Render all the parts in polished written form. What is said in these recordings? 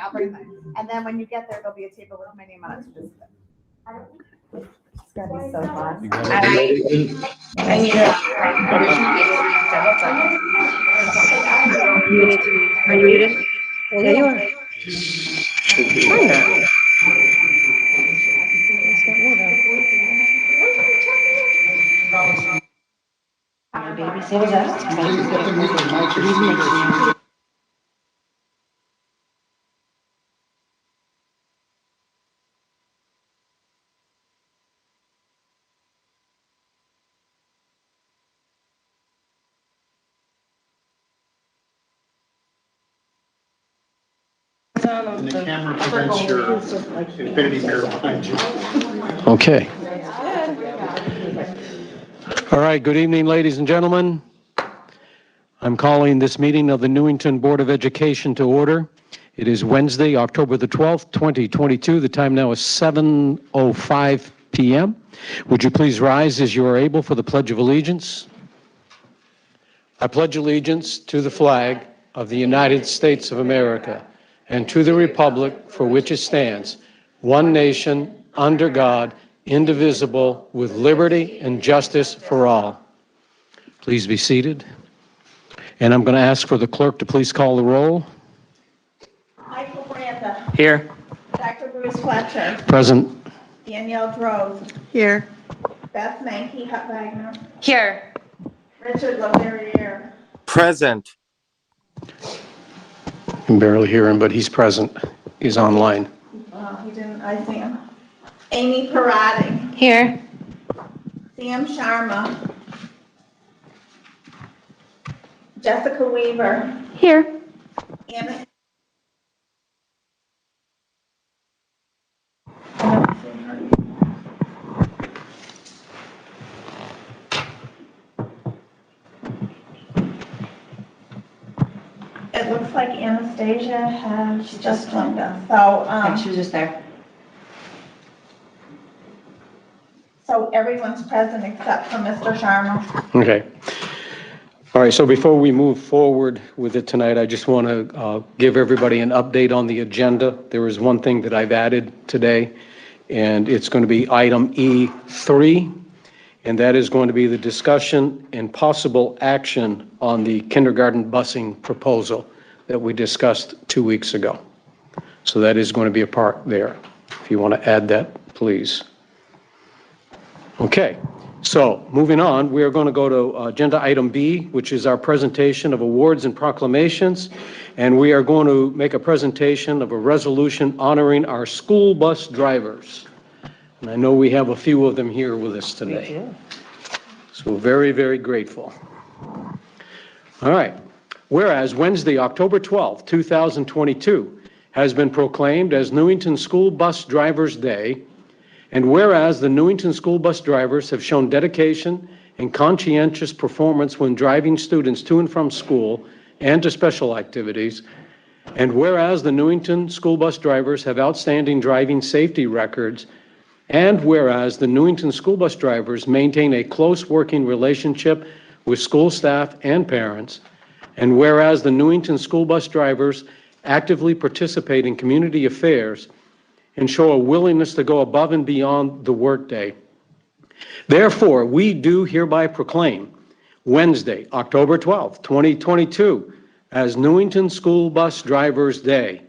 I'll bring mine. And then when you get there, there'll be a table with my name on it. So just it's gonna be so fun. I need a. You need to be. Are you muted? Yeah, you are. I'm not. Babysitters out. And the camera prevents your infinity mirror behind you. Okay. All right, good evening, ladies and gentlemen. I'm calling this meeting of the Newington Board of Education to order. It is Wednesday, October the 12th, 2022. The time now is 7:05 p.m. Would you please rise as you are able for the Pledge of Allegiance? I pledge allegiance to the flag of the United States of America and to the republic for which it stands, one nation, under God, indivisible, with liberty and justice for all. Please be seated. And I'm going to ask for the clerk to please call the roll. Michael Branda. Here. Dr. Bruce Fletcher. Present. Danielle Drove. Here. Beth Mankey Wagner. Here. Richard LaVerriere. Present. I can barely hear him, but he's present. He's online. He didn't, I see him. Amy Parati. Here. Sam Sharma. Jessica Weaver. Here. Anna. It looks like Anastasia has just joined us. So, She was just there. so everyone's present except for Mr. Sharma. Okay. All right, so before we move forward with it tonight, I just want to give everybody an update on the agenda. There is one thing that I've added today, and it's going to be item E3, and that is going to be the discussion and possible action on the kindergarten busing proposal that we discussed 2 weeks ago. So that is going to be a part there. If you want to add that, please. Okay. So, moving on, we are going to go to agenda item B, which is our presentation of awards and proclamations, and we are going to make a presentation of a resolution honoring our school bus drivers. And I know we have a few of them here with us today. So very, very grateful. All right. Whereas Wednesday, October 12th, 2022, has been proclaimed as Newington School Bus Drivers Day, and whereas the Newington school bus drivers have shown dedication and conscientious performance when driving students to and from school and to special activities, and whereas the Newington school bus drivers have outstanding driving safety records, and whereas the Newington school bus drivers maintain a close working relationship with school staff and parents, and whereas the Newington school bus drivers actively participate in community affairs and show a willingness to go above and beyond the workday. Therefore, we do hereby proclaim Wednesday, October 12th, 2022, as Newington School Bus Drivers Day.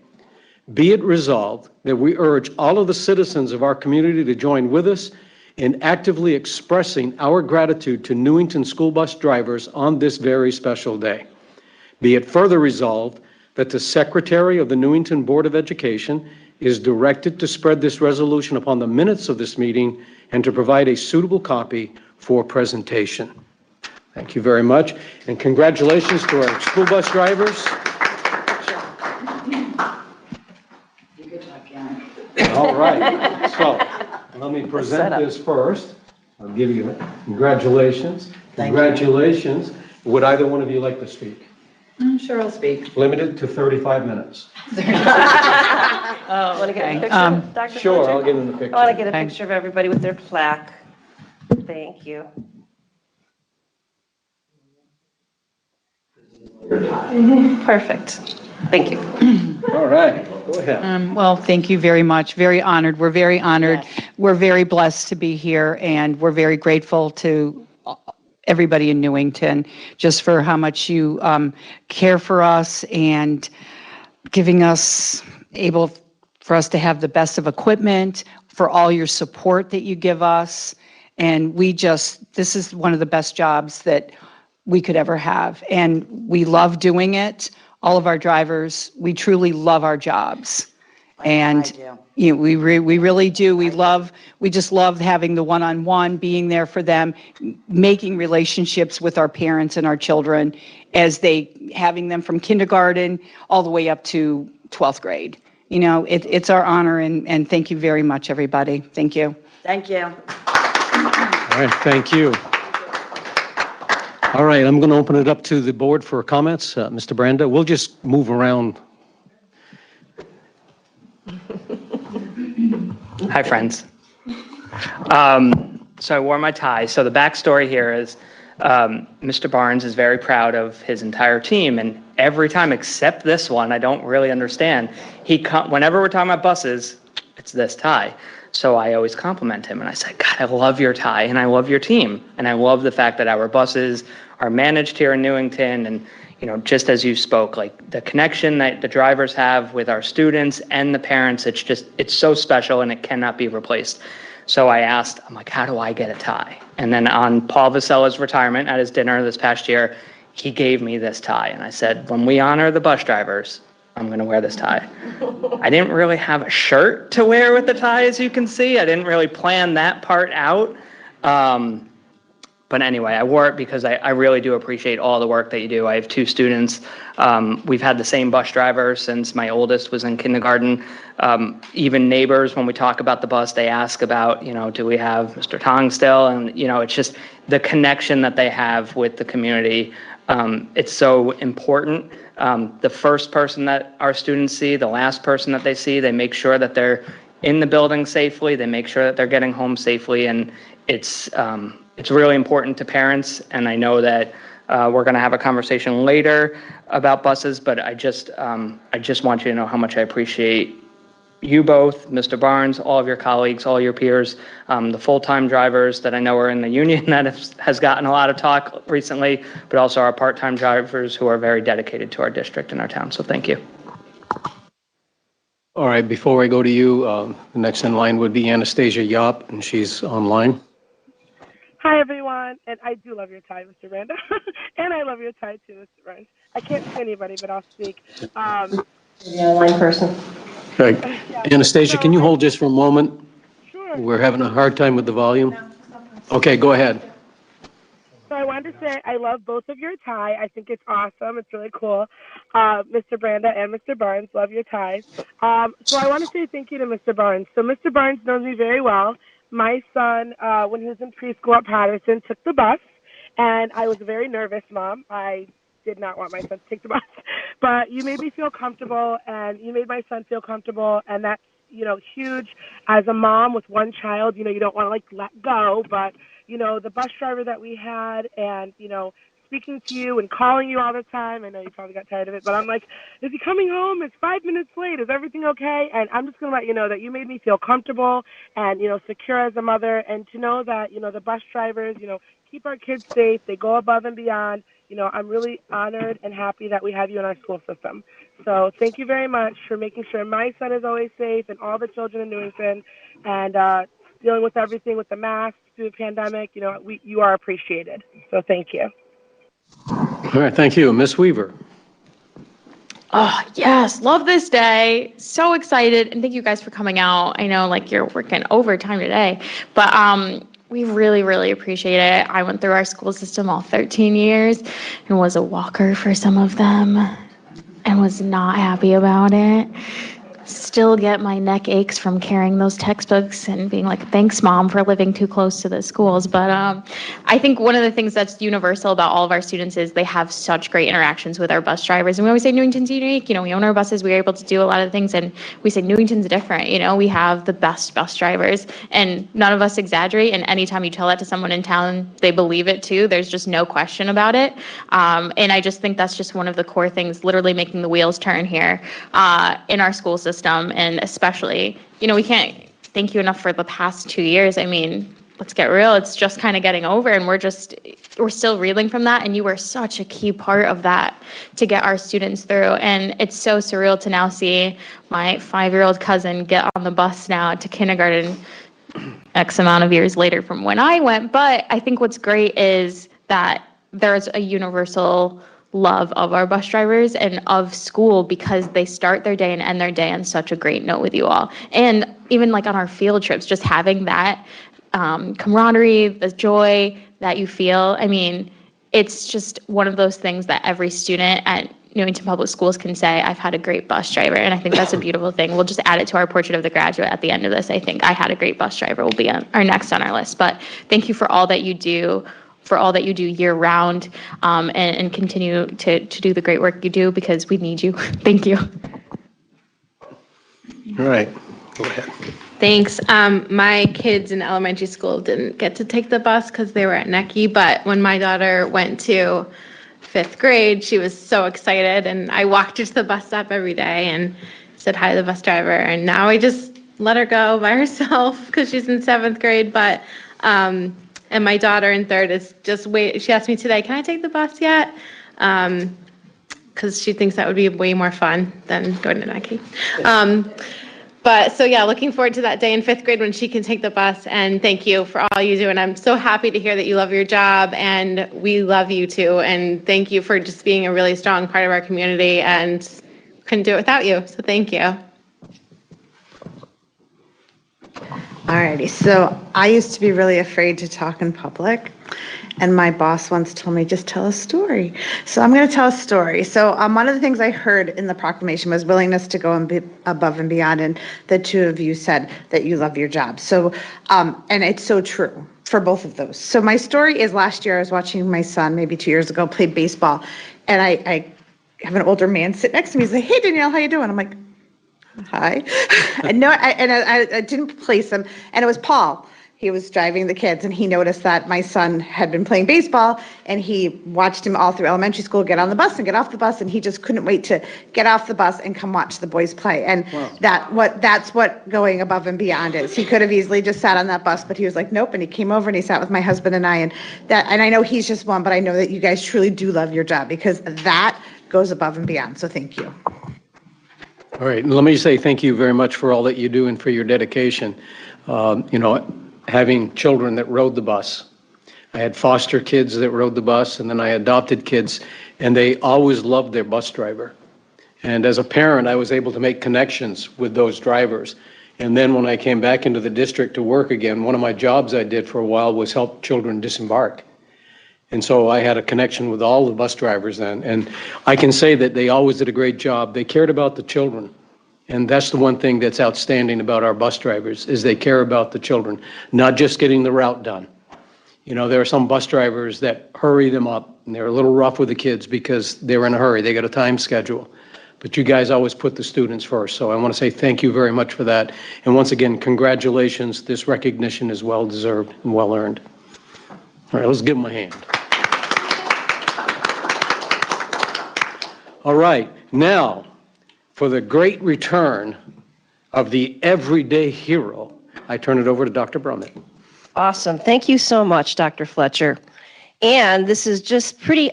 Be it resolved that we urge all of the citizens of our community to join with us in actively expressing our gratitude to Newington school bus drivers on this very special day. Be it further resolved that the Secretary of the Newington Board of Education is directed to spread this resolution upon the minutes of this meeting and to provide a suitable copy for presentation. Thank you very much, and congratulations to our school bus drivers. All right, so let me present this first. I'll give you congratulations. Congratulations. Would either one of you like to speak? I'm sure I'll speak. Limited to 35 minutes. Want to get a picture, Dr. Sure, Fletcher? I'll get in the picture. I want to get a picture of everybody with their plaque. Thank you. Perfect. Thank you. All right, go ahead. Well, thank you very much. Very honored. We're very honored. Yes. We're very blessed to be here, and we're very grateful to everybody in Newington just for how much you care for us and giving us able for us to have the best of equipment, for all your support that you give us. And this is one of the best jobs that we could ever have. And we love doing it. All of our drivers, we truly love our jobs. And we really do. We just love having the one-on-one, being there for them, making relationships with our parents and our children having them from kindergarten all the way up to 12th grade. It's our honor, and thank you very much, everybody. Thank you. Thank you. All right, thank you. All right, I'm going to open it up to the board for comments. Mr. Branda, we'll just move around. Hi, friends. So I wore my tie. So the backstory here is Mr. Barnes is very proud of his entire team, and every time except this one, I don't really understand. Whenever we're talking about buses, it's this tie. So I always compliment him, and I said, God, I love your tie, and I love your team, and I love the fact that our buses are managed here in Newington, and just as you spoke, like the connection that the drivers have with our students and the parents, it's so special, and it cannot be replaced. So I asked, I'm like, how do I get a tie? And then on Paul Vasella's retirement at his dinner this past year, he gave me this tie, and I said, when we honor the bus drivers, I'm going to wear this tie. I didn't really have a shirt to wear with the tie, as you can see. I didn't really plan that part out. But anyway, I wore it because I really do appreciate all the work that you do. I have 2 students. We've had the same bus driver since my oldest was in kindergarten. Even neighbors, when we talk about the bus, they ask about, do we have Mr. Tong still? And, it's just the connection that they have with the community. It's so important. The first person that our students see, the last person that they see, they make sure that they're in the building safely. They make sure that they're getting home safely. And it's really important to parents. And I know that we're going to have a conversation later about buses, but I just want you to know how much I appreciate you both, Mr. Barnes, all of your colleagues, all your peers, the full-time drivers that I know are in the union that has gotten a lot of talk recently, but also our part-time drivers who are very dedicated to our district and our town. So thank you. All right, before I go to you, the next in line would be Anastasia Yop, and she's online. Hi, everyone, and I do love your tie, Mr. Randa, and I love your tie, too, Mr. Burns. I can't see anybody, but I'll speak. The online person. Right. Anastasia, can you hold just for a moment? Sure. We're having a hard time with the volume. Okay, go ahead. So I wanted to say I love both of your tie. I think it's awesome. It's really cool. Mr. Branda and Mr. Barnes, love your ties. So I want to say thank you to Mr. Barnes. So Mr. Barnes knows me very well. My son, when he was in preschool at Patterson, took the bus, and I was a very nervous mom. I did not want my son to take the bus, but you made me feel comfortable, and you made my son feel comfortable, and that's, huge. As a mom with one child, you don't want to, let go, but, the bus driver that we had and, speaking to you and calling you all the time. I know you probably got tired of it, but I'm like, is he coming home? It's 5 minutes late. Is everything okay? And I'm just going to let you know that you made me feel comfortable and, secure as a mother, and to know that, the bus drivers, keep our kids safe. They go above and beyond. I'm really honored and happy that we have you in our school system. So thank you very much for making sure my son is always safe and all the children in Newington, and dealing with everything with the masks through the pandemic. You are appreciated. So thank you. All right, thank you. Ms. Weaver. Oh, yes. Love this day. So excited. And thank you guys for coming out. I know you're working overtime today, but we really, really appreciate it. I went through our school system all 13 years and was a walker for some of them and was not happy about it. still get my neck aches from carrying those textbooks and being like, thanks, Mom, for living too close to the schools. But I think one of the things that's universal about all of our students is they have such great interactions with our bus drivers. And we always say Newington's unique. We own our buses. We're able to do a lot of things. And we say Newington's different. We have the best bus drivers. And none of us exaggerate. And anytime you tell that to someone in town, they believe it too. There's just no question about it. And I just think that's just one of the core things, literally making the wheels turn here in our school system. And especially, we can't thank you enough for the past 2 years. I mean, let's get real. It's just kind of getting over, and we're still reeling from that. And you were such a key part of that to get our students through. And it's so surreal to now see my 5-year-old cousin get on the bus now to kindergarten X amount of years later from when I went. But I think what's great is that there's a universal love of our bus drivers and of school, because they start their day and end their day on such a great note with you all. And even like on our field trips, just having that camaraderie, the joy that you feel. I mean, it's just one of those things that every student at Newington Public Schools can say, I've had a great bus driver. And I think that's a beautiful thing. We'll just add it to our portrait of the graduate at the end of this. I think I had a great bus driver will be our next on our list. But thank you for all that you do, year round, and continue to do the great work you do, because we need you. Thank you. All right, go ahead. Thanks. My kids in elementary school didn't get to take the bus because they were at Necky, but when my daughter went to 5th grade, she was so excited, and I walked her to the bus stop every day and said hi to the bus driver, and now I just let her go by herself because she's in 7th grade, but and my daughter in 3rd is just she asked me today, can I take the bus yet? Because she thinks that would be way more fun than going to Nike. But so yeah, looking forward to that day in 5th grade when she can take the bus, and thank you for all you do. And I'm so happy to hear that you love your job, and we love you too. And thank you for just being a really strong part of our community, and couldn't do it without you. So thank you. Alrighty, so I used to be really afraid to talk in public, and my boss once told me, just tell a story. So I'm going to tell a story. So one of the things I heard in the proclamation was willingness to go above and beyond, and the two of you said that you love your job. So, and it's so true for both of those. So my story is, last year I was watching my son, maybe 2 years ago, play baseball, and I have an older man sit next to me. He's like, hey, Danielle, how you doing? I'm like, hi. And no, I didn't place him. And it was Paul. He was driving the kids, and he noticed that my son had been playing baseball, and he watched him all through elementary school get on the bus and get off the bus, and he just couldn't wait to get off the bus and come watch the boys play. And that's what going above and beyond is. He could have easily just sat on that bus, but he was like, nope. And he came over and he sat with my husband and I, and I know he's just one, but I know that you guys truly do love your job, because that goes above and beyond. So thank you. All right, let me say thank you very much for all that you do and for your dedication. Having children that rode the bus. I had foster kids that rode the bus, and then I adopted kids, and they always loved their bus driver. And as a parent, I was able to make connections with those drivers. And then when I came back into the district to work again, one of my jobs I did for a while was help children disembark. And so I had a connection with all the bus drivers then. And I can say that they always did a great job. They cared about the children. And that's the one thing that's outstanding about our bus drivers, is they care about the children, not just getting the route done. There are some bus drivers that hurry them up, and they're a little rough with the kids because they're in a hurry. They got a time schedule. But you guys always put the students first. So I want to say thank you very much for that. And once again, congratulations. This recognition is well-deserved and well-earned. All right, let's give them a hand. All right, now, for the great return of the everyday hero, I turn it over to Dr. Brummett. Awesome. Thank you so much, Dr. Fletcher. And this is just pretty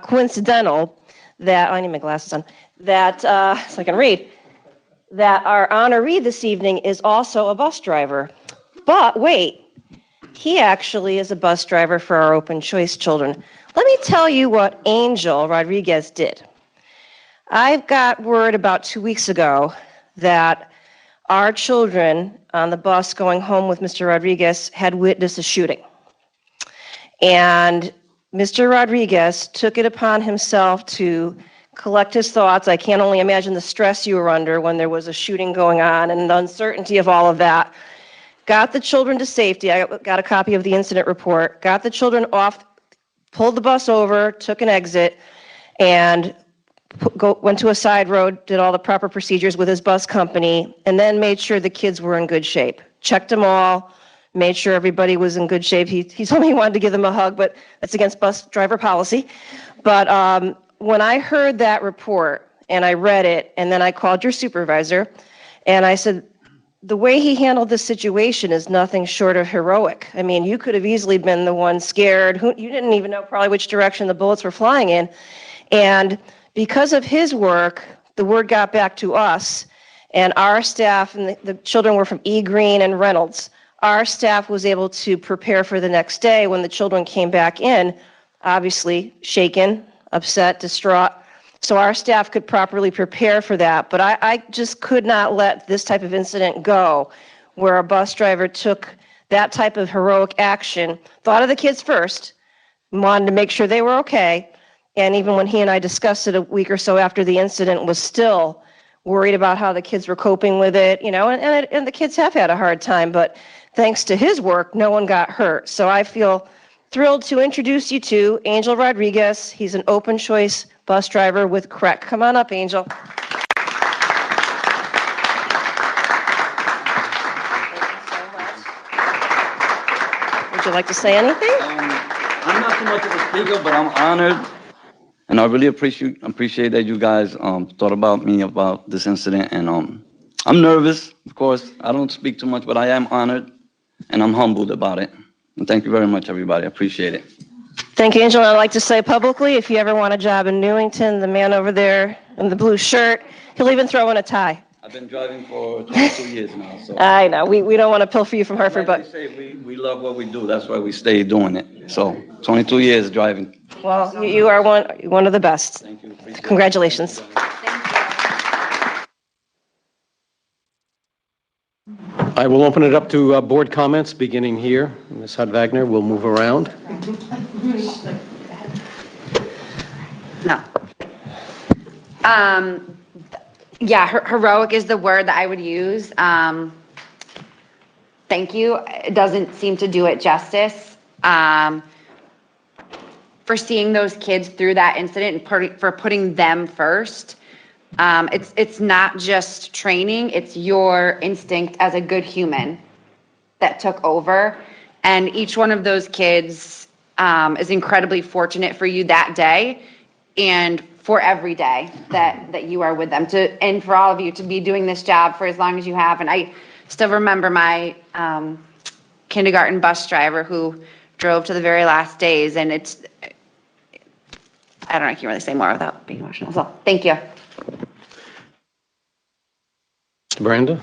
coincidental that, I need my glasses on, that, so I can read, that our honoree this evening is also a bus driver. But wait, he actually is a bus driver for our open choice children. Let me tell you what Angel Rodriguez did. I've got word about 2 weeks ago that our children on the bus going home with Mr. Rodriguez had witnessed a shooting. And Mr. Rodriguez took it upon himself to collect his thoughts. I can't only imagine the stress you were under when there was a shooting going on and the uncertainty of all of that. Got the children to safety. I got a copy of the incident report. Got the children off, pulled the bus over, took an exit, and went to a side road, did all the proper procedures with his bus company, and then made sure the kids were in good shape. Checked them all, made sure everybody was in good shape. He told me he wanted to give them a hug, but that's against bus driver policy. But when I heard that report and I read it, and then I called your supervisor, and I said, the way he handled this situation is nothing short of heroic. I mean, you could have easily been the one scared. You didn't even know probably which direction the bullets were flying in. And because of his work, the word got back to us, and our staff, and the children were from E. Green and Reynolds, our staff was able to prepare for the next day when the children came back in, obviously shaken, upset, distraught. So our staff could properly prepare for that. But I just could not let this type of incident go, where a bus driver took that type of heroic action, thought of the kids first, wanted to make sure they were okay, and even when he and I discussed it a week or so after the incident, was still worried about how the kids were coping with it, and the kids have had a hard time, but thanks to his work, no one got hurt. So I feel thrilled to introduce you to Angel Rodriguez. He's an open choice bus driver with CREC. Come on up, Angel. Would you like to say anything? I'm not too much of a speaker, but I'm honored, and I really appreciate that you guys thought about me about this incident. And I'm nervous, of course. I don't speak too much, but I am honored, and I'm humbled about it. And thank you very much, everybody. I appreciate it. Thank you, Angel. I'd like to say publicly, if you ever want a job in Newington, the man over there in the blue shirt, he'll even throw in a tie. I've been driving for 22 years now, so. I know. We don't want to pilfer you from Hartford, Like but. they say, we love what we do. That's why we stay doing it. So 22 years driving. Well, you are one of the best. Thank you. Appreciate it. Congratulations. I will open it up to board comments, beginning here. Ms. Hud-Wagner, we'll move around. No. Yeah, heroic is the word that I would use. Thank you. It doesn't seem to do it justice. For seeing those kids through that incident and for putting them first. It's not just training, it's your instinct as a good human that took over. And each one of those kids is incredibly fortunate for you that day and for every day that you are with them, and for all of you to be doing this job for as long as you have. And I still remember my kindergarten bus driver who drove to the very last days, and I don't know, I can't really say more without being emotional. So thank you. Mr. Branda?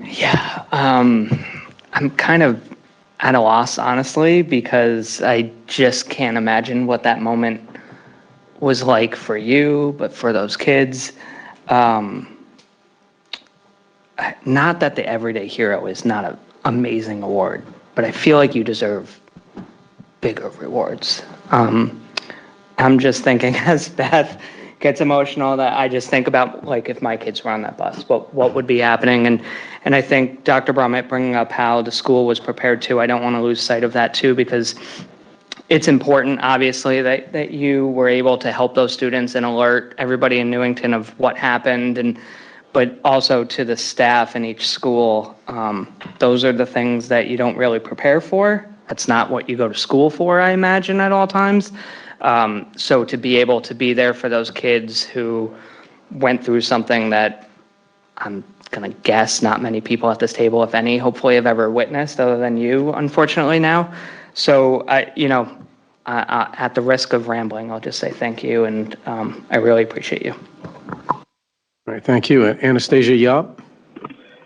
Yeah, I'm kind of at a loss, honestly, because I just can't imagine what that moment was like for you, but for those kids. Not that the Everyday Hero is not an amazing award, but I feel like you deserve bigger rewards. I'm just thinking, as Beth gets emotional, that I just think about, like, if my kids were on that bus, what would be happening? And I think Dr. Brummett bringing up how the school was prepared too, I don't want to lose sight of that too, because it's important, obviously, that you were able to help those students and alert everybody in Newington of what happened, but also to the staff in each school. Those are the things that you don't really prepare for. That's not what you go to school for, I imagine, at all times. So to be able to be there for those kids who went through something that I'm going to guess not many people at this table, if any, hopefully have ever witnessed, other than you, unfortunately, now. So, at the risk of rambling, I'll just say thank you, and I really appreciate you. All right, thank you. Anastasia Yap?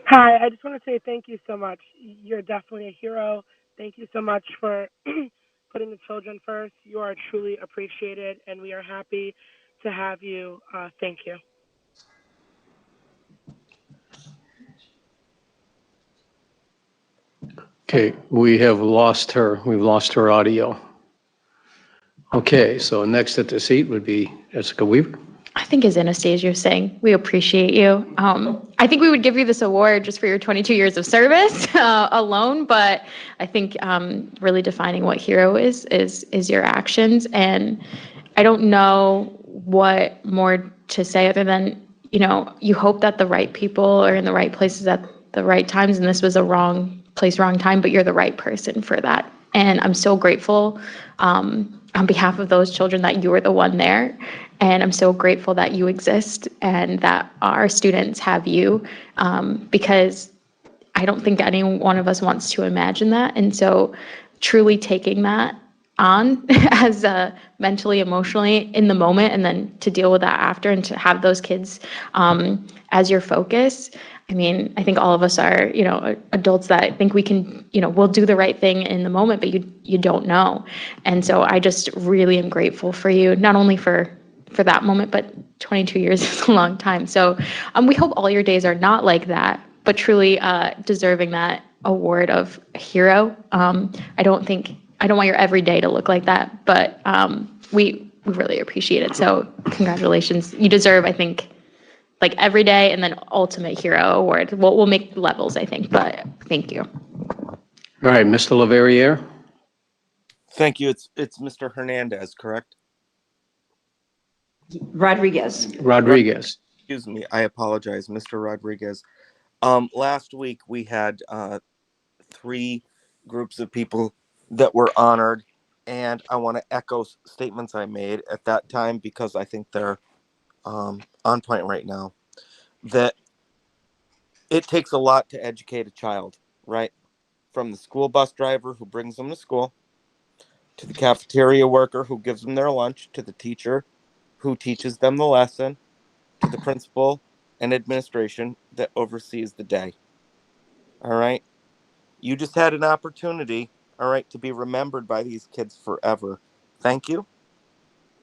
Hi, I just want to say thank you so much. You're definitely a hero. Thank you so much for putting the children first. You are truly appreciated, and we are happy to have you. Thank you. Okay, we have lost her. We've lost her audio. Okay, so next at the seat would be Jessica Weaver. I think as Anastasia was saying, we appreciate you. I think we would give you this award just for your 22 years of service alone, but I think really defining what hero is your actions. And I don't know what more to say other than, you hope that the right people are in the right places at the right times, and this was a wrong place, wrong time, but you're the right person for that. And I'm so grateful on behalf of those children that you were the one there. And I'm so grateful that you exist and that our students have you, because I don't think any one of us wants to imagine that. And so truly taking that on as mentally, emotionally in the moment, and then to deal with that after, and to have those kids as your focus. I mean, I think all of us are, adults that think we can, we'll do the right thing in the moment, but you don't know. And so I just really am grateful for you, not only for that moment, but 22 years is a long time. So we hope all your days are not like that, but truly deserving that award of hero. I don't want your every day to look like that, but we really appreciate it. So congratulations. You deserve, I think, like every day and then ultimate hero award. We'll make levels, I think, but thank you. All right, Mr. Leverrier. Thank you. It's Mr. Hernandez, correct? Rodriguez. Excuse me. I apologize, Mr. Rodriguez. Last week we had 3 groups of people that were honored, and I want to echo statements I made at that time because I think they're on point right now. That it takes a lot to educate a child, right? From the school bus driver who brings them to school, to the cafeteria worker who gives them their lunch, to the teacher who teaches them the lesson, to the principal and administration that oversees the day. All right? You just had an opportunity, all right, to be remembered by these kids forever. Thank you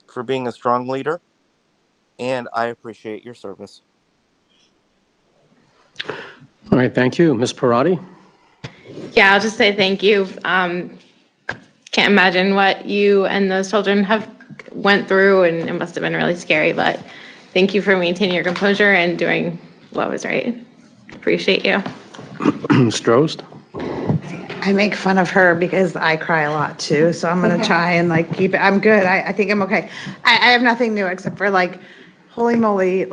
for being a strong leader, and I appreciate your service. All right, thank you. Ms. Parati? Yeah, I'll just say thank you. Can't imagine what you and those children have went through, and it must have been really scary, but thank you for maintaining your composure and doing what was right. Appreciate you. Strost? I make fun of her because I cry a lot too, so I'm gonna try and keep it. I'm good. I think I'm okay. I have nothing new except for holy moly,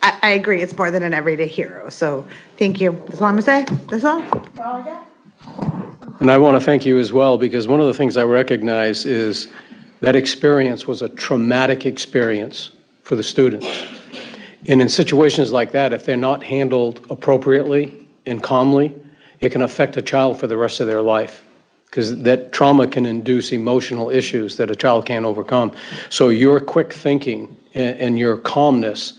I agree. It's more than an everyday hero. So thank you. That's all I'm gonna say. That's all. And I want to thank you as well, because one of the things I recognize is that experience was a traumatic experience for the students. And in situations like that, if they're not handled appropriately and calmly, it can affect a child for the rest of their life, because that trauma can induce emotional issues that a child can't overcome. So your quick thinking and your calmness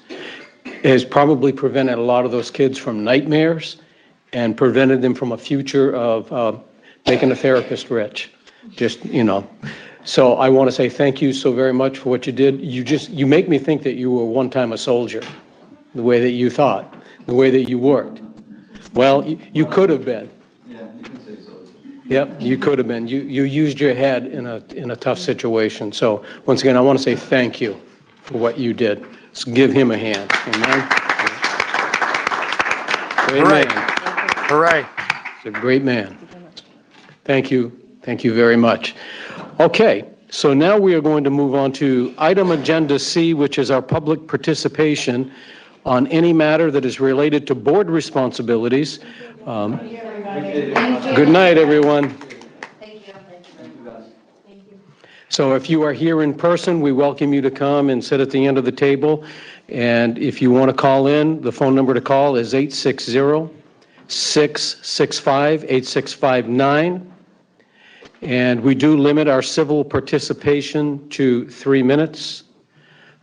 has probably prevented a lot of those kids from nightmares and prevented them from a future of making a therapist rich. So I want to say thank you so very much for what you did. You make me think that you were one time a soldier, the way that you thought, the way that you worked. Well, you could have been. Yeah, you can say so. Yep, you could have been. You used your head in a tough situation. So once again, I want to say thank you for what you did. Let's give him a hand. Amen. Great man. Hooray. He's a great man. Thank you. Thank you very much. Okay, so now we are going to move on to item agenda C, which is our public participation on any matter that is related to board responsibilities. Good night, everyone. So if you are here in person, we welcome you to come and sit at the end of the table. And if you want to call in, the phone number to call is 860-665-8659. And we do limit our civil participation to 3 minutes.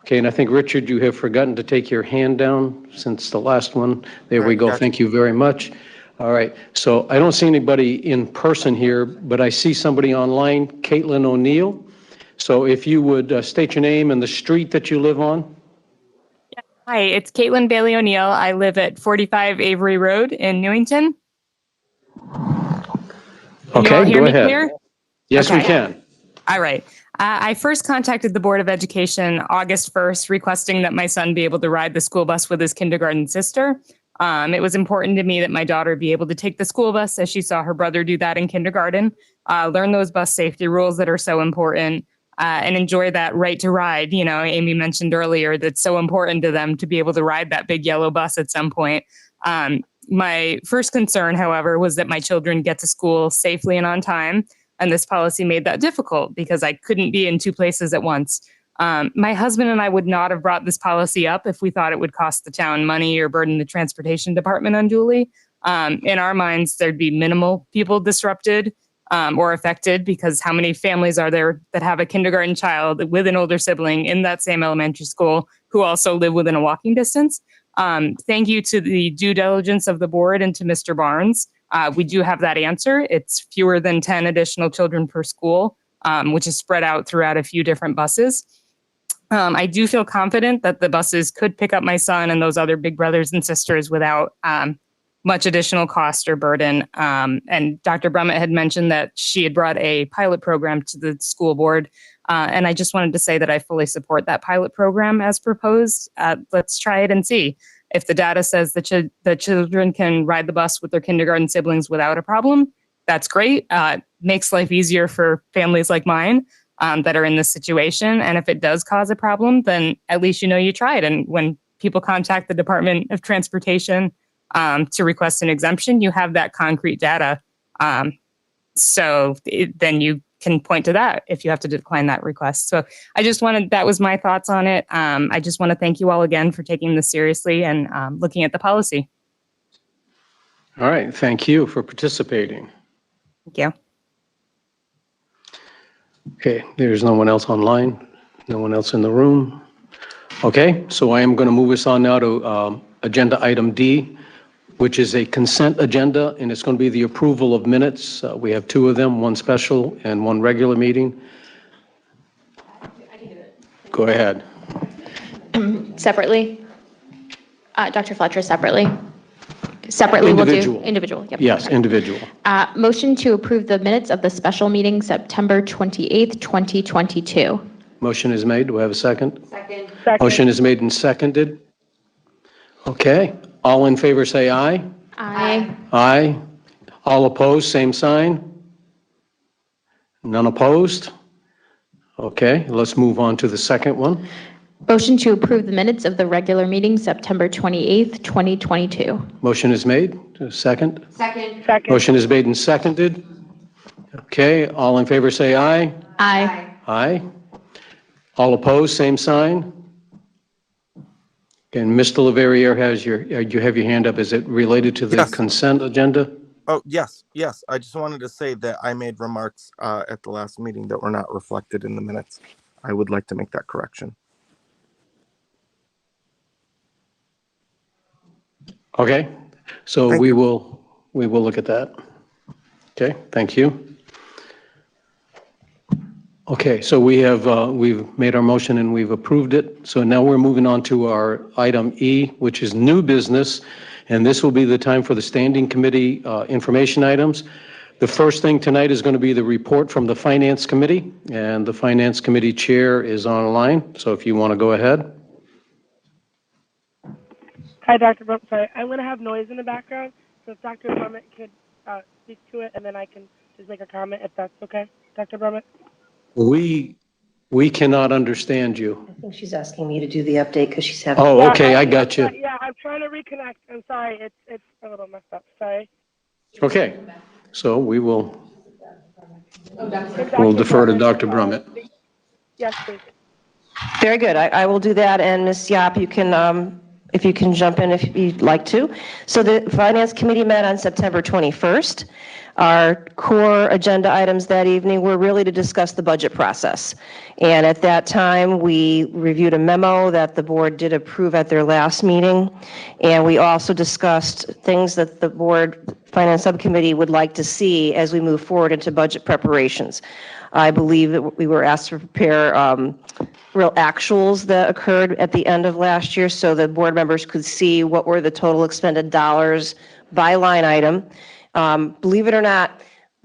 Okay, and I think, Richard, you have forgotten to take your hand down since the last one. There we go. Gotcha. Thank you very much. All right, so I don't see anybody in person here, but I see somebody online, Caitlin O'Neill. So if you would state your name and the street that you live on. Hi, it's Caitlin Bailey O'Neill. I live at 45 Avery Road in Newington. Can you all Okay, hear go me ahead. clear? Yes, we Okay. can. All right. I first contacted the Board of Education August 1st, requesting that my son be able to ride the school bus with his kindergarten sister. It was important to me that my daughter be able to take the school bus as she saw her brother do that in kindergarten, learn those bus safety rules that are so important, and enjoy that right to ride. You know, Amy mentioned earlier that's so important to them to be able to ride that big yellow bus at some point. My first concern, however, was that my children get to school safely and on time. And this policy made that difficult because I couldn't be in two places at once. My husband and I would not have brought this policy up if we thought it would cost the town money or burden the transportation department unduly. In our minds, there'd be minimal people disrupted or affected, because how many families are there that have a kindergarten child with an older sibling in that same elementary school who also live within a walking distance? Thank you to the due diligence of the board and to Mr. Barnes. We do have that answer. It's fewer than 10 additional children per school, which is spread out throughout a few different buses. I do feel confident that the buses could pick up my son and those other big brothers and sisters without much additional cost or burden. And Dr. Brummett had mentioned that she had brought a pilot program to the school board. And I just wanted to say that I fully support that pilot program as proposed. Let's try it and see. If the data says that the children can ride the bus with their kindergarten siblings without a problem, that's great. Makes life easier for families like mine that are in this situation. And if it does cause a problem, then at least you know you tried. And when people contact the Department of Transportation to request an exemption, you have that concrete data. Then you can point to that if you have to decline that request. So that was my thoughts on it. I just want to thank you all again for taking this seriously and looking at the policy. All right, thank you for participating. Thank you. Okay, there's no one else online, no one else in the room. Okay, so I am going to move us on now to agenda item D, which is a consent agenda, and it's going to be the approval of minutes. We have two of them, one special and one regular meeting. Go ahead. Separately? Dr. Fletcher, separately? Separately, we'll Individual. do individual. Yep. Yes, Okay. individual. Motion to approve the minutes of the special meeting September 28th, 2022. Motion is made. Do I have a second? Second. Motion is made and seconded. Okay, all in favor say aye. Aye. Aye. All opposed, same sign. None opposed? Okay, let's move on to the second one. Motion to approve the minutes of the regular meeting September 28th, 2022. Motion is made. Second. Second. Motion is made and seconded. Okay, all in favor say aye. Aye. Aye. All opposed, same sign. And Mr. Leverrier you have your hand up. Is it related to the Yes. consent agenda? Oh, yes. I just wanted to say that I made remarks at the last meeting that were not reflected in the minutes. I would like to make that correction. Okay, so Thank we will look at that. Okay, thank you. Okay, so we've made our motion and we've approved it. So now we're moving on to our item E, which is new business. And this will be the time for the standing committee information items. The first thing tonight is going to be the report from the Finance Committee, and the Finance Committee Chair is online. So if you want to go ahead. Hi, Dr. Brummett. Sorry, I'm going to have noise in the background, so if Dr. Brummett could speak to it, and then I can just make a comment if that's okay, Dr. Brummett. We cannot understand you. I think she's asking me to do the update because she's having. Oh, okay, I got you. Yeah, I'm trying to reconnect. I'm sorry, it's a little messed up. Sorry. Okay, so we'll We'll defer to Dr. Brummett. Yes, please. Very good. I will do that. And Ms. Yap, you can, if you can jump in if you'd like to. So the Finance Committee met on September 21st. Our core agenda items that evening were really to discuss the budget process. And at that time, we reviewed a memo that the board did approve at their last meeting. And we also discussed things that the board Finance Subcommittee would like to see as we move forward into budget preparations. I believe that we were asked to prepare real actuals that occurred at the end of last year so the board members could see what were the total expended dollars by line item. Believe it or not,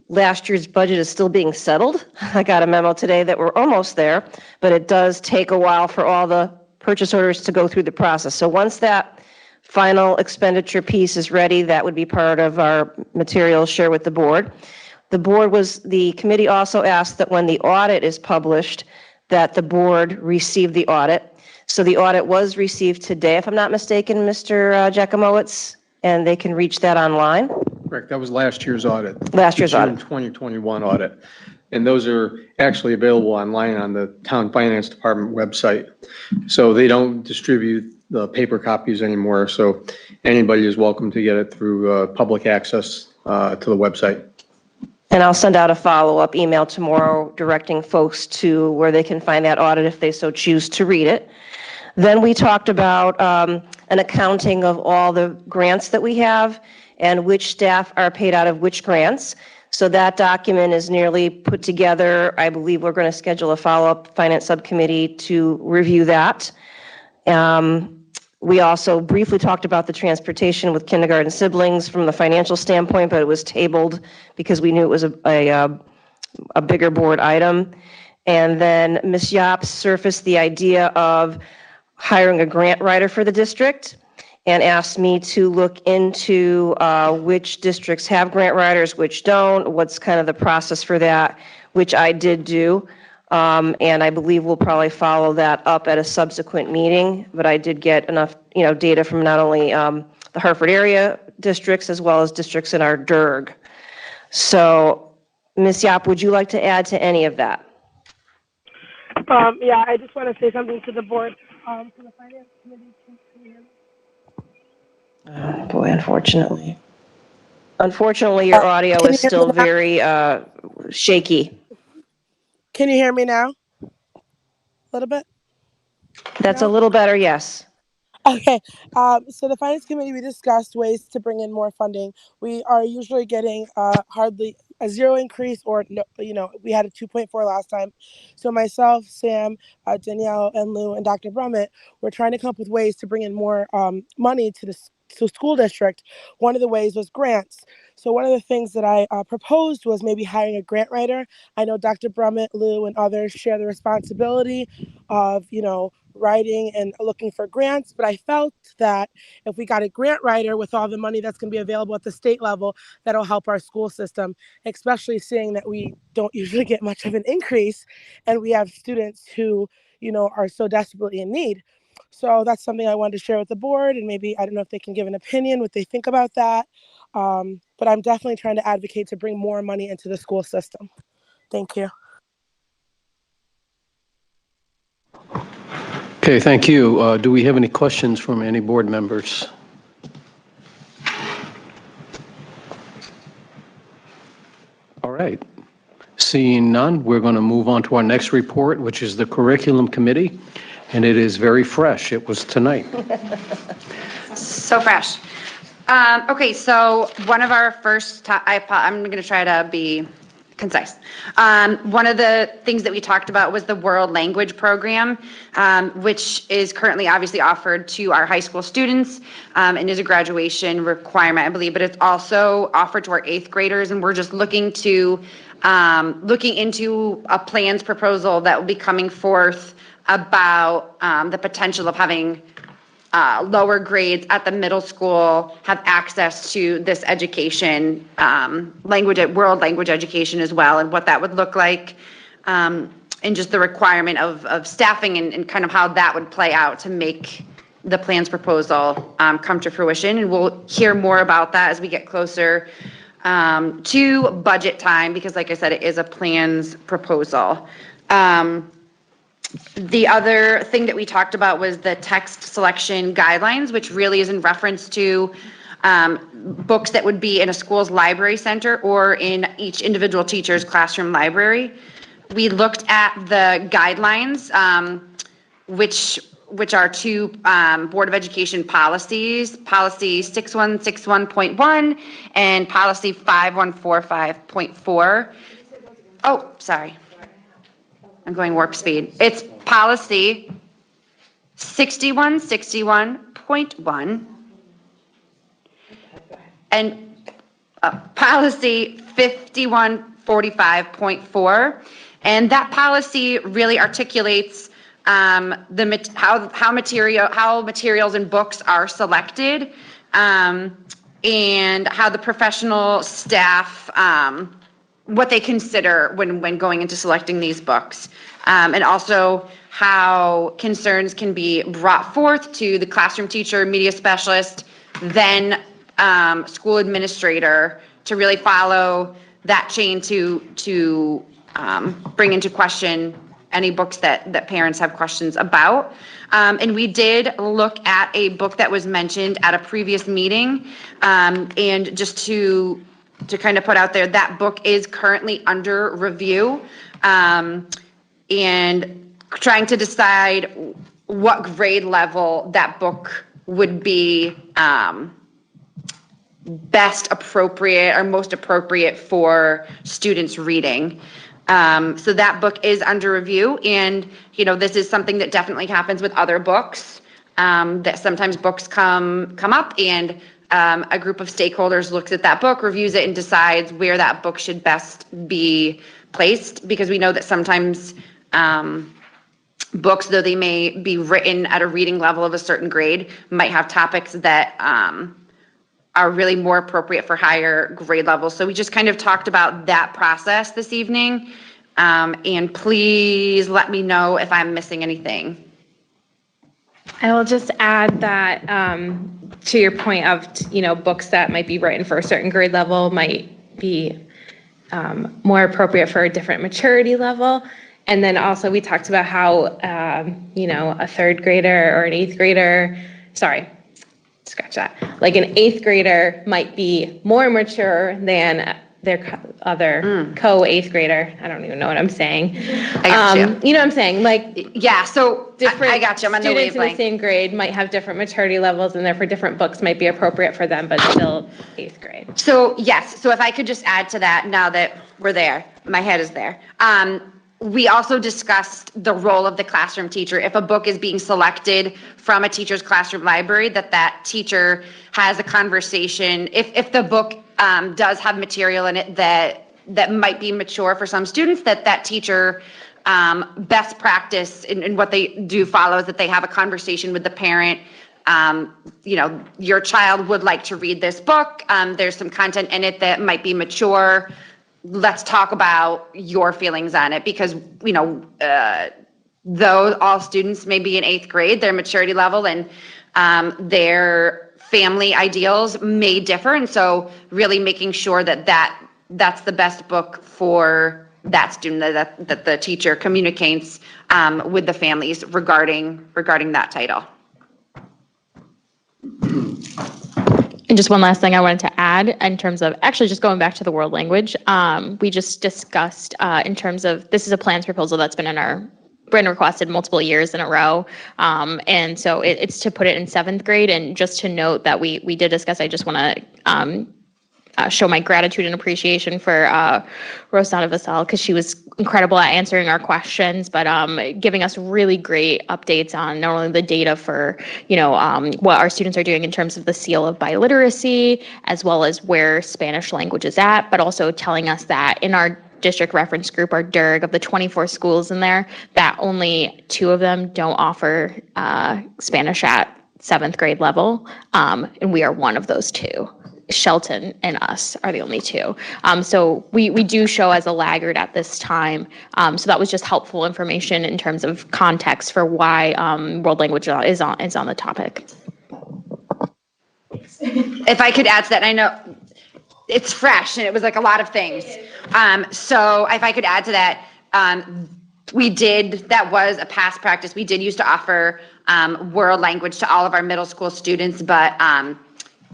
last year's budget is still being settled. I got a memo today that we're almost there, but it does take a while for all the purchase orders to go through the process. So once that final expenditure piece is ready, that would be part of our materials share with the board. The committee also asked that when the audit is published, that the board receive the audit. So the audit was received today, if I'm not mistaken, Mr. Jacomowitz, and they can reach that online. Correct, that was last year's audit. Last year's June audit. 2021 audit. And those are actually available online on the Town Finance Department website. So they don't distribute the paper copies anymore, so anybody is welcome to get it through public access to the website. And I'll send out a follow-up email tomorrow directing folks to where they can find that audit if they so choose to read it. Then we talked about an accounting of all the grants that we have and which staff are paid out of which grants. So that document is nearly put together. I believe we're going to schedule a follow-up finance subcommittee to review that. We also briefly talked about the transportation with kindergarten siblings from the financial standpoint, but it was tabled because we knew it was a bigger board item. And then Ms. Yop surfaced the idea of hiring a grant writer for the district and asked me to look into which districts have grant writers, which don't, what's kind of the process for that, which I did do. And I believe we'll probably follow that up at a subsequent meeting, but I did get enough, data from not only the Hartford area districts as well as districts in our DIRG. So, Ms. Yop, would you like to add to any of that? Yeah, I just want to say something to the board. To the finance committee. Boy, unfortunately. Unfortunately, your audio is still very shaky. Can you hear me now? A little bit? That's a little better, yes. Okay, so the finance committee, we discussed ways to bring in more funding. We are usually getting hardly a zero increase, or no, we had a 2.4 last time. So myself, Sam, Danielle, and Lou, and Dr. Brummett, we're trying to come up with ways to bring in more money to the school district. One of the ways was grants. So one of the things that I proposed was maybe hiring a grant writer. I know Dr. Brummett, Lou, and others share the responsibility of, writing and looking for grants, but I felt that if we got a grant writer with all the money that's going to be available at the state level, that'll help our school system, especially seeing that we don't usually get much of an increase and we have students who, are so desperately in need. So that's something I wanted to share with the board, and maybe, I don't know if they can give an opinion, what they think about that. But I'm definitely trying to advocate to bring more money into the school system. Thank you. Okay, thank you. Do we have any questions from any board members? All right. Seeing none, we're going to move on to our next report, which is the Curriculum Committee, and it is very fresh. It was tonight. So fresh. Okay, so one of our first, I'm going to try to be concise. One of the things that we talked about was the World Language Program, which is currently obviously offered to our high school students and is a graduation requirement, I believe, but it's also offered to our 8th graders, and we're just looking into a plans proposal that will be coming forth about the potential of having lower grades at the middle school have access to this education, world language education as well, and what that would look like, and just the requirement of staffing and kind of how that would play out to make the plans proposal come to fruition. And we'll hear more about that as we get closer to budget time, because like I said, it is a plans proposal. The other thing that we talked about was the text selection guidelines, which really is in reference to books that would be in a school's library center or in each individual teacher's classroom library. We looked at the guidelines, which are two Board of Education policies, Policy 6161.1 and Policy 5145.4. Oh, sorry. I'm going warp speed. It's Policy 6161.1 and Policy 5145.4. And that policy really articulates how materials and books are selected, and how the professional staff, what they consider when going into selecting these books. And also how concerns can be brought forth to the classroom teacher, media specialist, then school administrator, to really follow that chain to bring into question any books that parents have questions about. And we did look at a book that was mentioned at a previous meeting. And just to kind of put out there, that book is currently under review. And trying to decide what grade level that book would be best appropriate or most appropriate for students reading. So that book is under review, and this is something that definitely happens with other books, that sometimes books come up and a group of stakeholders looks at that book, reviews it, and decides where that book should best be placed, because we know that sometimes books, though they may be written at a reading level of a certain grade, might have topics that are really more appropriate for higher grade levels. So we just kind of talked about that process this evening. And please let me know if I'm missing anything. I will just add that to your point of, books that might be written for a certain grade level might be more appropriate for a different maturity level. And then also we talked about how, a third grader or an eighth grader, scratch that, like an eighth grader might be more mature than their other co-eighth grader. I don't even know what I'm saying. I got you. You know what I'm saying? Like, yeah, so different I got you. I'm on the students in the wavelength. same grade might have different maturity levels, and therefore different books might be appropriate for them, but still eighth grade. So yes, so if I could just add to that, now that we're there, my head is there. We also discussed the role of the classroom teacher. If a book is being selected from a teacher's classroom library, that teacher has a conversation. If the book does have material in it that might be mature for some students, that teacher, best practice in what they do follows that they have a conversation with the parent. Your child would like to read this book. There's some content in it that might be mature. Let's talk about your feelings on it, because, though all students may be in eighth grade, their maturity level and their family ideals may differ. And so really making sure that's the best book for that student, that the teacher communicates with the families regarding that title. And just one last thing I wanted to add in terms of actually just going back to the world language. We just discussed in terms of, this is a plans proposal that's been requested multiple years in a row. And so it's to put it in 7th grade. And just to note that we did discuss, I just want to show my gratitude and appreciation for Rosana Vassal, because she was incredible at answering our questions, but giving us really great updates on not only the data for, what our students are doing in terms of the seal of biliteracy, as well as where Spanish language is at, but also telling us that in our district reference group, our DIRG, of the 24 schools in there, that only 2 of them don't offer Spanish at 7th grade level, and we are one of those 2. Shelton and us are the only 2. So we do show as a laggard at this time. So that was just helpful information in terms of context for why world language is on the topic. If I could add to that, I know it's fresh and it was like a lot of things. So if I could add to that, that was a past practice. We did used to offer world language to all of our middle school students, but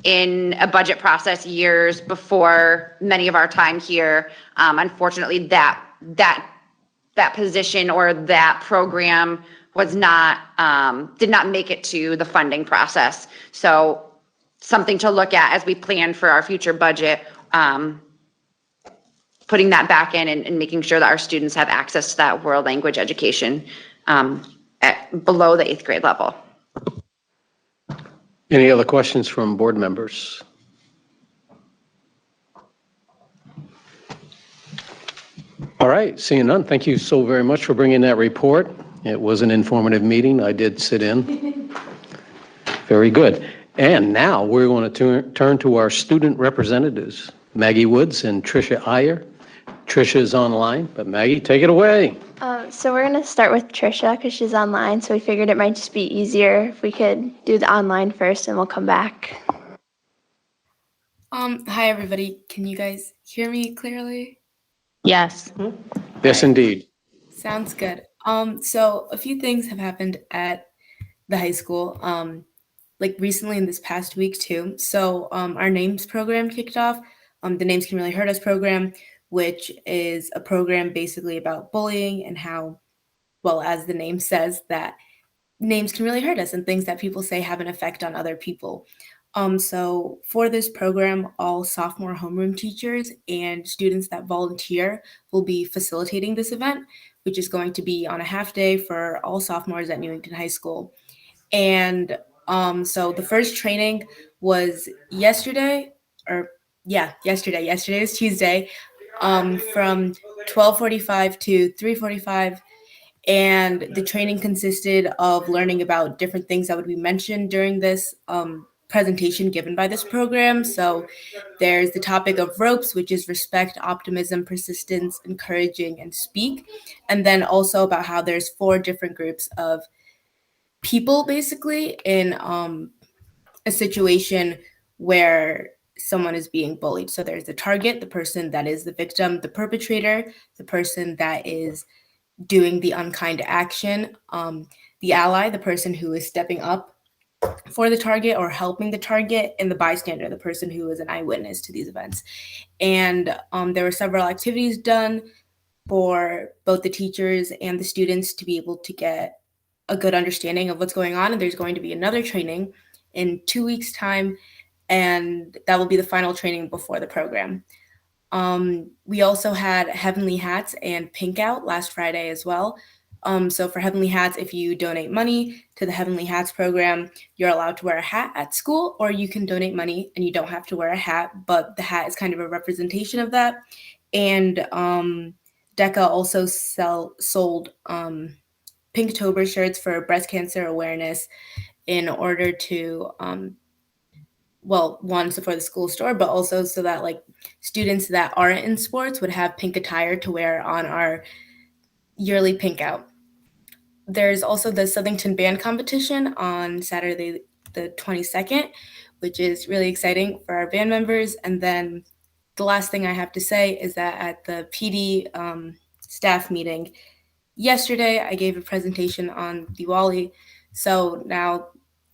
in a budget process years before many of our time here, unfortunately that position or that program was not, did not make it to the funding process. So something to look at as we plan for our future budget, putting that back in and making sure that our students have access to that world language education below the 8th grade level. Any other questions from board members? All right, seeing none, thank you so very much for bringing that report. It was an informative meeting. I did sit in. Very good. And now we're going to turn to our student representatives, Maggie Woods and Tricia Iyer. Tricia is online, but Maggie, take it away. So we're going to start with Trisha because she's online. So we figured it might just be easier if we could do the online first and we'll come back. Hi everybody. Can you guys hear me clearly? Yes. Yes, indeed. Sounds good. So a few things have happened at the high school, like recently in this past week too. So our names program kicked off, the Names Can Really Hurt Us program, which is a program basically about bullying and how, well, as the name says, that names can really hurt us and things that people say have an effect on other people. So for this program, all sophomore homeroom teachers and students that volunteer will be facilitating this event, which is going to be on a half day for all sophomores at Newington High School. And so the first training was yesterday. Yesterday is Tuesday, from 12:45 to 3:45. And the training consisted of learning about different things that would be mentioned during this presentation given by this program. So there's the topic of ropes, which is respect, optimism, persistence, encouraging, and speak. And then also about how there's 4 different groups of people basically in a situation where someone is being bullied. So there's the target, the person that is the victim, the perpetrator, the person that is doing the unkind action, the ally, the person who is stepping up for the target or helping the target, and the bystander, the person who is an eyewitness to these events. And there were several activities done for both the teachers and the students to be able to get a good understanding of what's going on. And there's going to be another training in 2 weeks' time, and that will be the final training before the program. We also had Heavenly Hats and Pink Out last Friday as well. So for Heavenly Hats, if you donate money to the Heavenly Hats program, you're allowed to wear a hat at school, or you can donate money and you don't have to wear a hat, but the hat is kind of a representation of that. And DECA also sold Pinktober shirts for breast cancer awareness in order to one, so for the school store, but also so that like students that aren't in sports would have pink attire to wear on our yearly Pink Out. There's also the Southington Band Competition on Saturday the 22nd, which is really exciting for our band members. And then the last thing I have to say is that at the PD staff meeting yesterday, I gave a presentation on Diwali. So now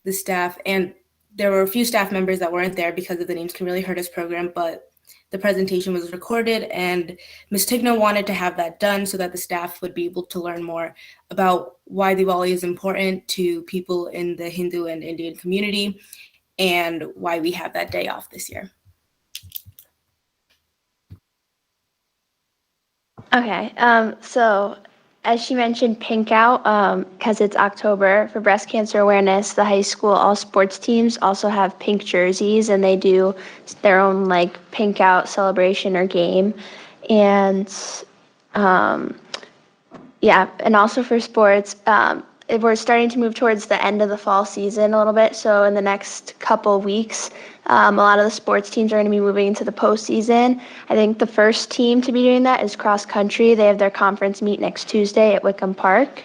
the staff, and there were a few staff members that weren't there because of the Names Can Really Hurt Us program, but the presentation was recorded, and Ms. Tigno wanted to have that done so that the staff would be able to learn more about why Diwali is important to people in the Hindu and Indian community and why we have that day off this year. Okay, so as she mentioned, Pink Out, because it's October for breast cancer awareness, the high school all sports teams also have pink jerseys, and they do their own like Pink Out celebration or game. And and also for sports, we're starting to move towards the end of the fall season a little bit. So in the next couple weeks, a lot of the sports teams are going to be moving into the postseason. I think the first team to be doing that is cross country. They have their conference meet next Tuesday at Wickham Park.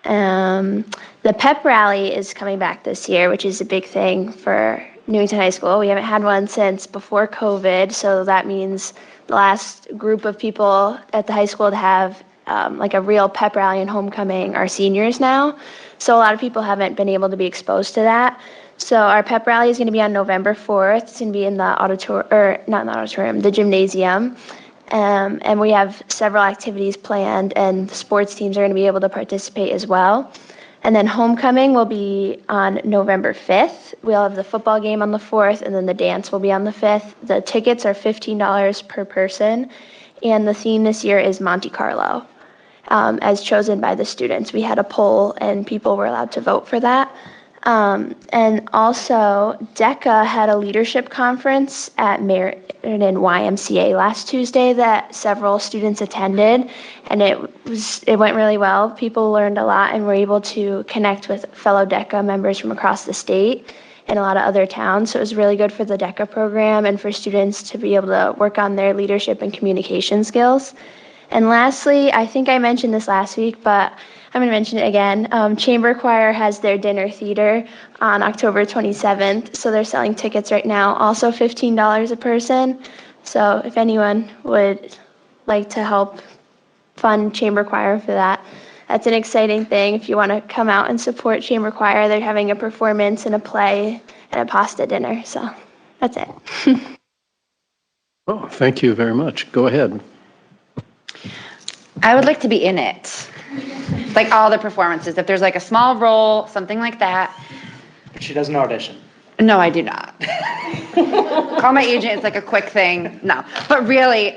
The pep rally is coming back this year, which is a big thing for Newington High School. We haven't had one since before COVID, so that means the last group of people at the high school to have like a real pep rally and homecoming are seniors now. So a lot of people haven't been able to be exposed to that. So our pep rally is going to be on November 4th. It's going to be in the the gymnasium. And we have several activities planned, and the sports teams are going to be able to participate as well. And then homecoming will be on November 5th. We'll have the football game on the 4th, and then the dance will be on the 5th. The tickets are $15 per person, and the theme this year is Monte Carlo, as chosen by the students. We had a poll, and people were allowed to vote for that. And also, DECA had a leadership conference at Meriden YMCA last Tuesday that several students attended, and it went really well. People learned a lot and were able to connect with fellow DECA members from across the state and a lot of other towns. So it was really good for the DECA program and for students to be able to work on their leadership and communication skills. And lastly, I think I mentioned this last week, but I'm going to mention it again. Chamber Choir has their dinner theater on October 27th, so they're selling tickets right now, also $15 a person. So if anyone would like to help fund Chamber Choir for that, that's an exciting thing. If you want to come out and support Chamber Choir, they're having a performance and a play and a pasta dinner. So that's it. Oh, thank you very much. Go ahead. I would like to be in it. Like all the performances. If there's like a small role, something like that. She doesn't audition. No, I do not. Call my agent. It's like a quick thing. No, but really,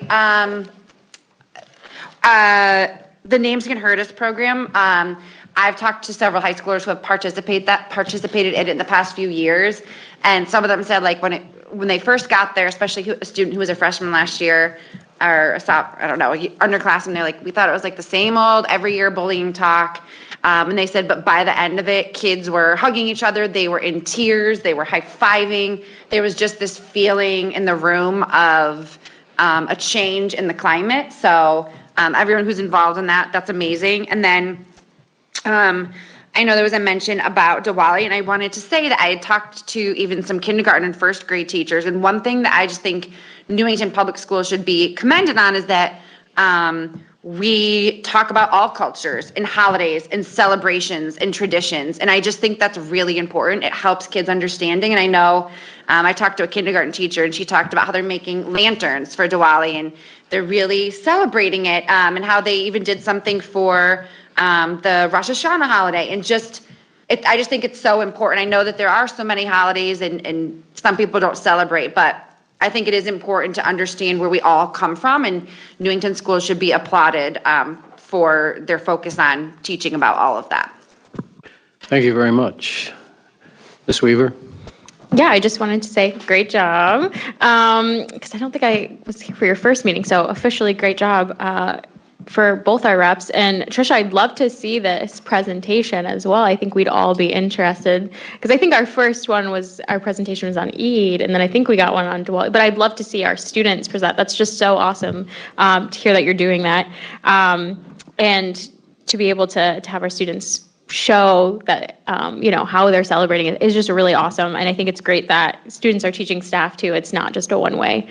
the Names Can Hurt Us program. I've talked to several high schoolers who have participated in it in the past few years, and some of them said like when they first got there, especially a student who was a freshman last year, or underclassmen, they're like, we thought it was like the same old every year bullying talk. And they said, but by the end of it, kids were hugging each other. They were in tears. They were high-fiving. There was just this feeling in the room of a change in the climate. So everyone who's involved in that, that's amazing. And then I know there was a mention about Diwali, and I wanted to say that I had talked to even some kindergarten and first grade teachers. And one thing that I just think Newington Public Schools should be commended on is that we talk about all cultures and holidays and celebrations and traditions. And I just think that's really important. It helps kids understanding. And I know I talked to a kindergarten teacher, and she talked about how they're making lanterns for Diwali, and they're really celebrating it, and how they even did something for the Rosh Hashanah holiday. And I just think it's so important. I know that there are so many holidays and some people don't celebrate, but I think it is important to understand where we all come from, and Newington schools should be applauded for their focus on teaching about all of that. Thank you very much. Ms. Weaver? Yeah, I just wanted to say great job, because I don't think I was here for your first meeting, so officially great job for both our reps. And Trisha, I'd love to see this presentation as well. I think we'd all be interested, because I think our presentation was on Eid, and then I think we got one on Diwali, but I'd love to see our students present. That's just so awesome to hear that you're doing that, and to be able to have our students show that, how they're celebrating it is just really awesome. And I think it's great that students are teaching staff too. It's not just a one way.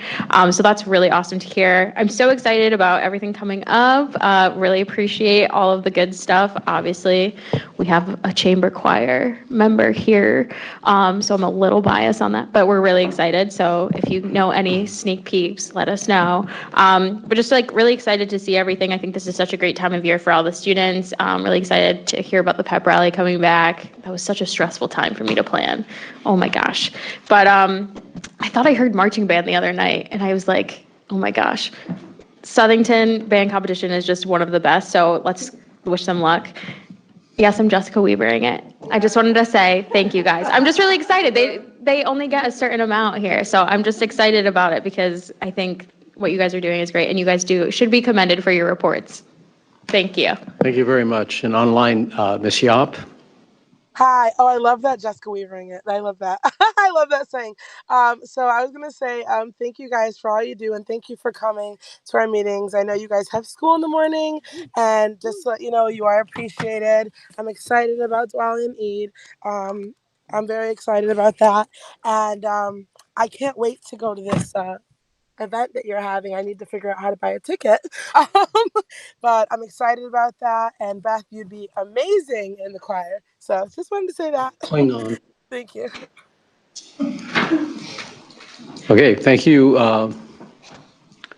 So that's really awesome to hear. I'm so excited about everything coming up. Really appreciate all of the good stuff. Obviously, we have a chamber choir member here. So I'm a little biased on that, but we're really excited. So if you know any sneak peeks, let us know. But just really excited to see everything. I think this is such a great time of year for all the students. Really excited to hear about the pep rally coming back. That was such a stressful time for me to plan. Oh my gosh. But I thought I heard marching band the other night, and I was like, oh my gosh. Southington band competition is just one of the best, so let's wish them luck. Yes, I'm Jessica Weavering it. I just wanted to say thank you guys. I'm just really excited. They only get a certain amount here, so I'm just excited about it because I think what you guys are doing is great, and you guys should be commended for your reports. Thank you. Thank you very much. And online, Ms. Yop? Hi. Oh, I love that, Jessica Weavering it. I love that. I love that saying. So I was going to say thank you guys for all you do, and thank you for coming to our meetings. I know you guys have school in the morning, and just to let you know, you are appreciated. I'm excited about Diwali and Eid. I'm very excited about that. And I can't wait to go to this event that you're having. I need to figure out how to buy a ticket. But I'm excited about that. And Beth, you'd be amazing in the choir. So just wanted to say that. Hang on. Thank you. Okay, thank you.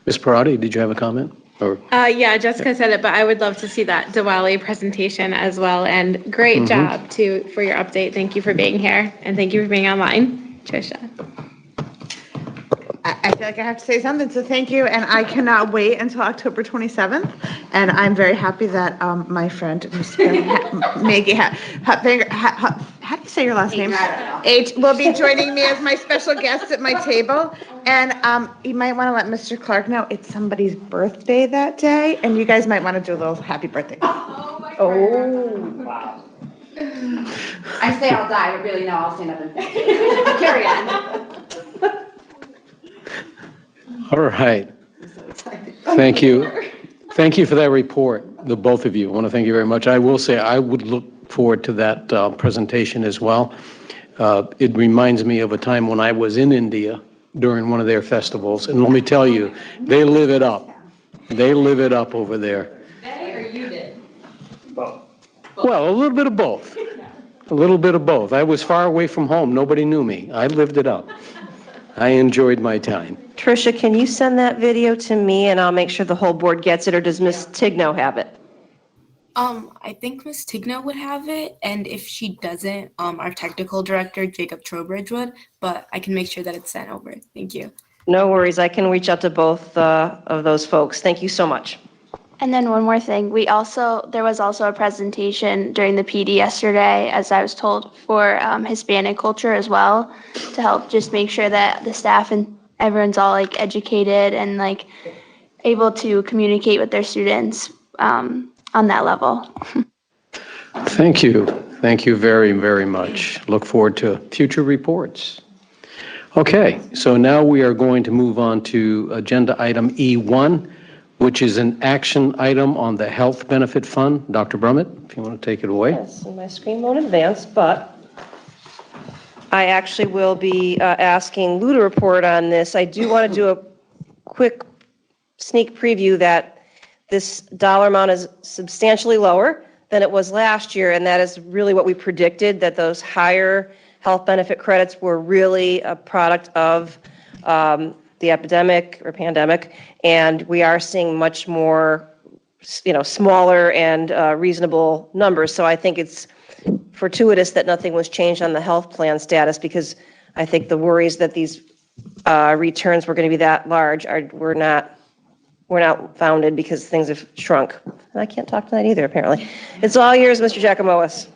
Ms. Parati, did you have a comment? Or Yeah, Jessica said it, but I would love to see that Diwali presentation as well. And great job for your update. Thank you for being here, and thank you for being online, Trisha. I feel like I have to say something, so thank you, and I cannot wait until October 27th, and I'm very happy that my friend, Ms. Maggie how do you say your last name? I don't know. H will be joining me as my special guest at my table. And you might want to let Mr. Clark know it's somebody's birthday that day, and you guys might want to do a little happy birthday. Oh, wow. I say I'll die, but really no, I'll stand up and carry on. All right. Thank you. Thank you for that report, the both of you. I want to thank you very much. I will say I would look forward to that presentation as well. It reminds me of a time when I was in India during one of their festivals, and let me tell you, they live it up. They live it up over there. They or you did? Well, a little bit of both. A little bit of both. I was far away from home. Nobody knew me. I lived it up. I enjoyed my time. Tricia, can you send that video to me and I'll make sure the whole board gets it, or does Ms. Tigno have it? I think Ms. Tigno would have it, and if she doesn't, our technical director, Jacob Trowbridge, would, but I can make sure that it's sent over. Thank you. No worries. I can reach out to both of those folks. Thank you so much. And then one more thing, there was also a presentation during the PD yesterday, as I was told, for Hispanic culture as well, to help just make sure that the staff and everyone's all like educated and like able to communicate with their students on that level. Thank you. Thank you very, very much. Look forward to future reports. Okay, so now we are going to move on to agenda item E1, which is an action item on the Health Benefit Fund. Dr. Brummett, if you want to take it away. Yes, and my screen won't advance, but I actually will be asking Lou to report on this. I do want to do a quick sneak preview that this dollar amount is substantially lower than it was last year, and that is really what we predicted, that those higher health benefit credits were really a product of the epidemic or pandemic, and we are seeing much more, smaller and reasonable numbers. So I think it's fortuitous that nothing was changed on the health plan status, because I think the worries that these returns were going to be that large were not founded, because things have shrunk. And I can't talk tonight either, apparently. It's all yours, Mr. Giacomois.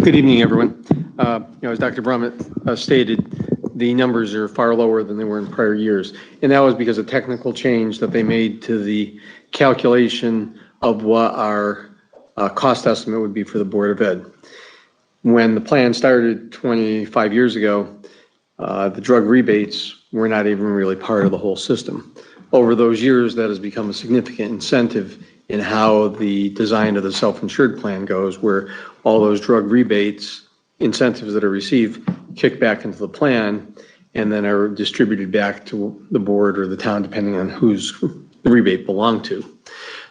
Good evening, everyone. As Dr. Brummett stated, the numbers are far lower than they were in prior years. And that was because of technical change that they made to the calculation of what our cost estimate would be for the Board of Ed. When the plan started 25 years ago, the drug rebates were not even really part of the whole system. Over those years, that has become a significant incentive in how the design of the self-insured plan goes, where all those drug rebates, incentives that are received, kick back into the plan and then are distributed back to the board or the town, depending on whose the rebate belonged to.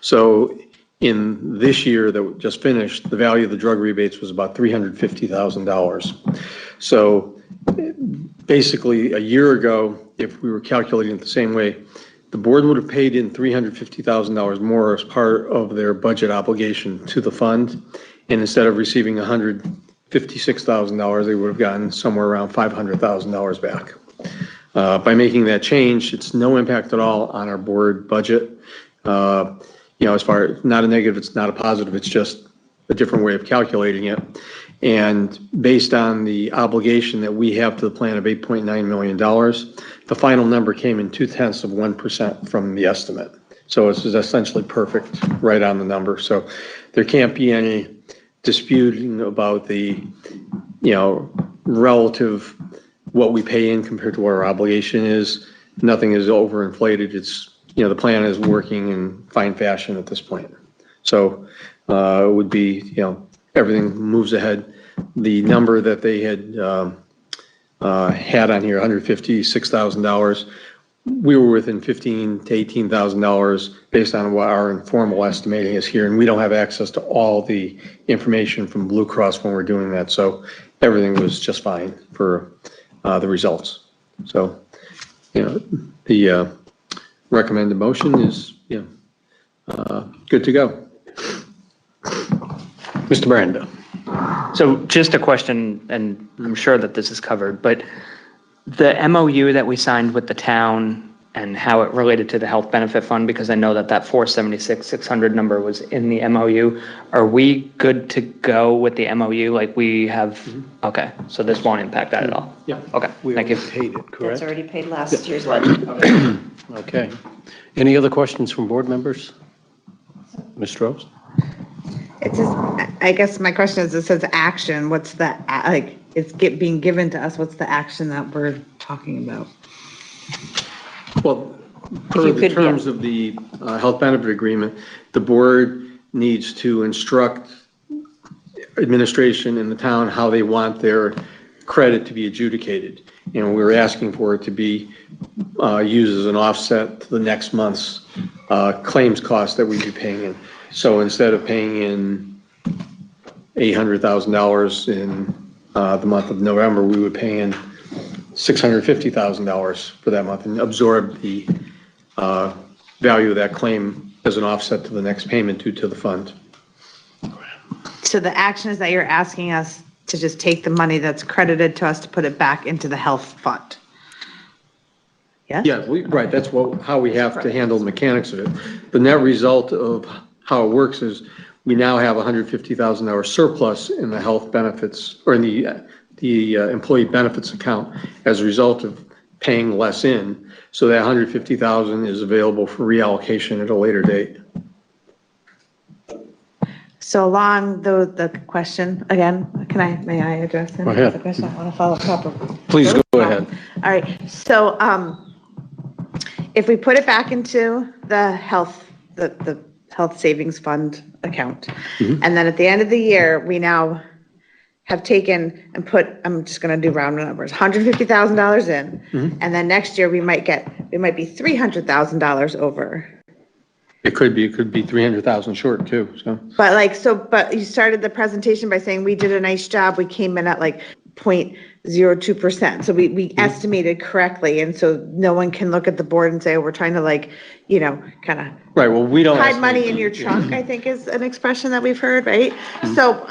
So in this year that just finished, the value of the drug rebates was about $350,000. So basically a year ago, if we were calculating it the same way, the board would have paid in $350,000 more as part of their budget obligation to the fund. And instead of receiving $156,000, they would have gotten somewhere around $500,000 back. By making that change, it's no impact at all on our board budget. As far as not a negative, it's not a positive, it's just a different way of calculating it. And based on the obligation that we have to the plan of $8.9 million, the final number came in 0.2% from the estimate. So it's essentially perfect, right on the number. So there can't be any disputing about the, relative what we pay in compared to what our obligation is. Nothing is overinflated. It's, the plan is working in fine fashion at this point. So it would be, everything moves ahead. The number that they had had on here, $156,000, we were within $15,000 to $18,000 based on what our informal estimating is here, and we don't have access to all the information from Blue Cross when we're doing that. So everything was just fine for the results. So, the recommended motion is, good to go. Mr. Miranda. So just a question, and I'm sure that this is covered, but the MOU that we signed with the town and how it related to the health benefit fund, because I know that that 476,600 number was in the MOU. Are we good to go with the MOU? Like we have, okay, so this won't impact that at all? Yeah. Okay, thank you. We paid it, correct? That's already paid last year's budget. Okay. Any other questions from board members? Ms. Strauss? It says, I guess my question is, it says action, what's the, like, it's being given to us, what's the action that we're talking about? Well, per the terms of the health benefit agreement, the board needs to instruct administration in the town how they want their credit to be adjudicated. And we're asking for it to be used as an offset to the next month's claims cost that we'd be paying in. So instead of paying in $800,000 in the month of November, we would pay in $650,000 for that month and absorb the value of that claim as an offset to the next payment due to the fund. So the action is that you're asking us to just take the money that's credited to us to put it back into the health fund? Yes? Yeah, right, that's how we have to handle the mechanics of it. The net result of how it works is we now have $150,000 surplus in the health benefits, or in the employee benefits account as a result of paying less in. So that $150,000 is available for reallocation at a later date. So along the question, again, may I address it? Go ahead. The question, I want to follow up. Please go ahead. All right, so if we put it back into the health savings fund account, and then at the end of the year, we now have taken and put, I'm just going to do round numbers, $150,000 in, and then next year we might be $300,000 over. It could be 300,000 short too, so. But you started the presentation by saying we did a nice job. We came in at like 0.02%. So we estimated correctly. And so no one can look at the board and say, oh, we're trying to kind of. Right, well, we don't. Hide money in your trunk, I think is an expression that we've heard, right? So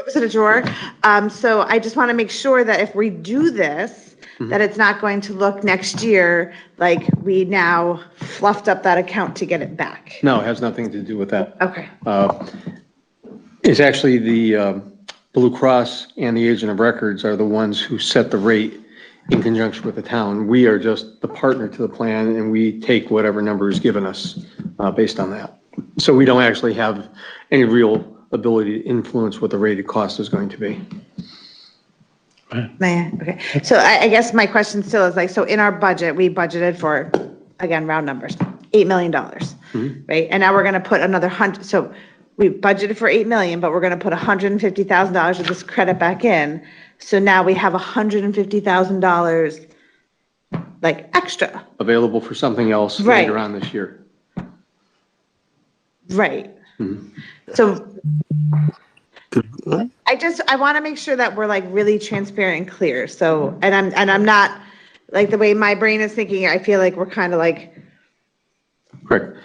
was it a drawer? So I just want to make sure that if we do this, that it's not going to look next year like we now fluffed up that account to get it back. No, it has nothing to do with that. Okay. It's actually the Blue Cross and the agent of records are the ones who set the rate in conjunction with the town. We are just the partner to the plan, and we take whatever number is given us based on that. So we don't actually have any real ability to influence what the rated cost is going to be. Okay. So I guess my question still is so in our budget, we budgeted for, again, round numbers, $8 million, right? And now we're going to put another so we budgeted for 8 million, but we're going to put $150,000 of this credit back in. So now we have $150,000 extra. Available for something else later on this year. Right. So I want to make sure that we're really transparent and clear. So, and I'm not the way my brain is thinking, I feel like we're kind of correct.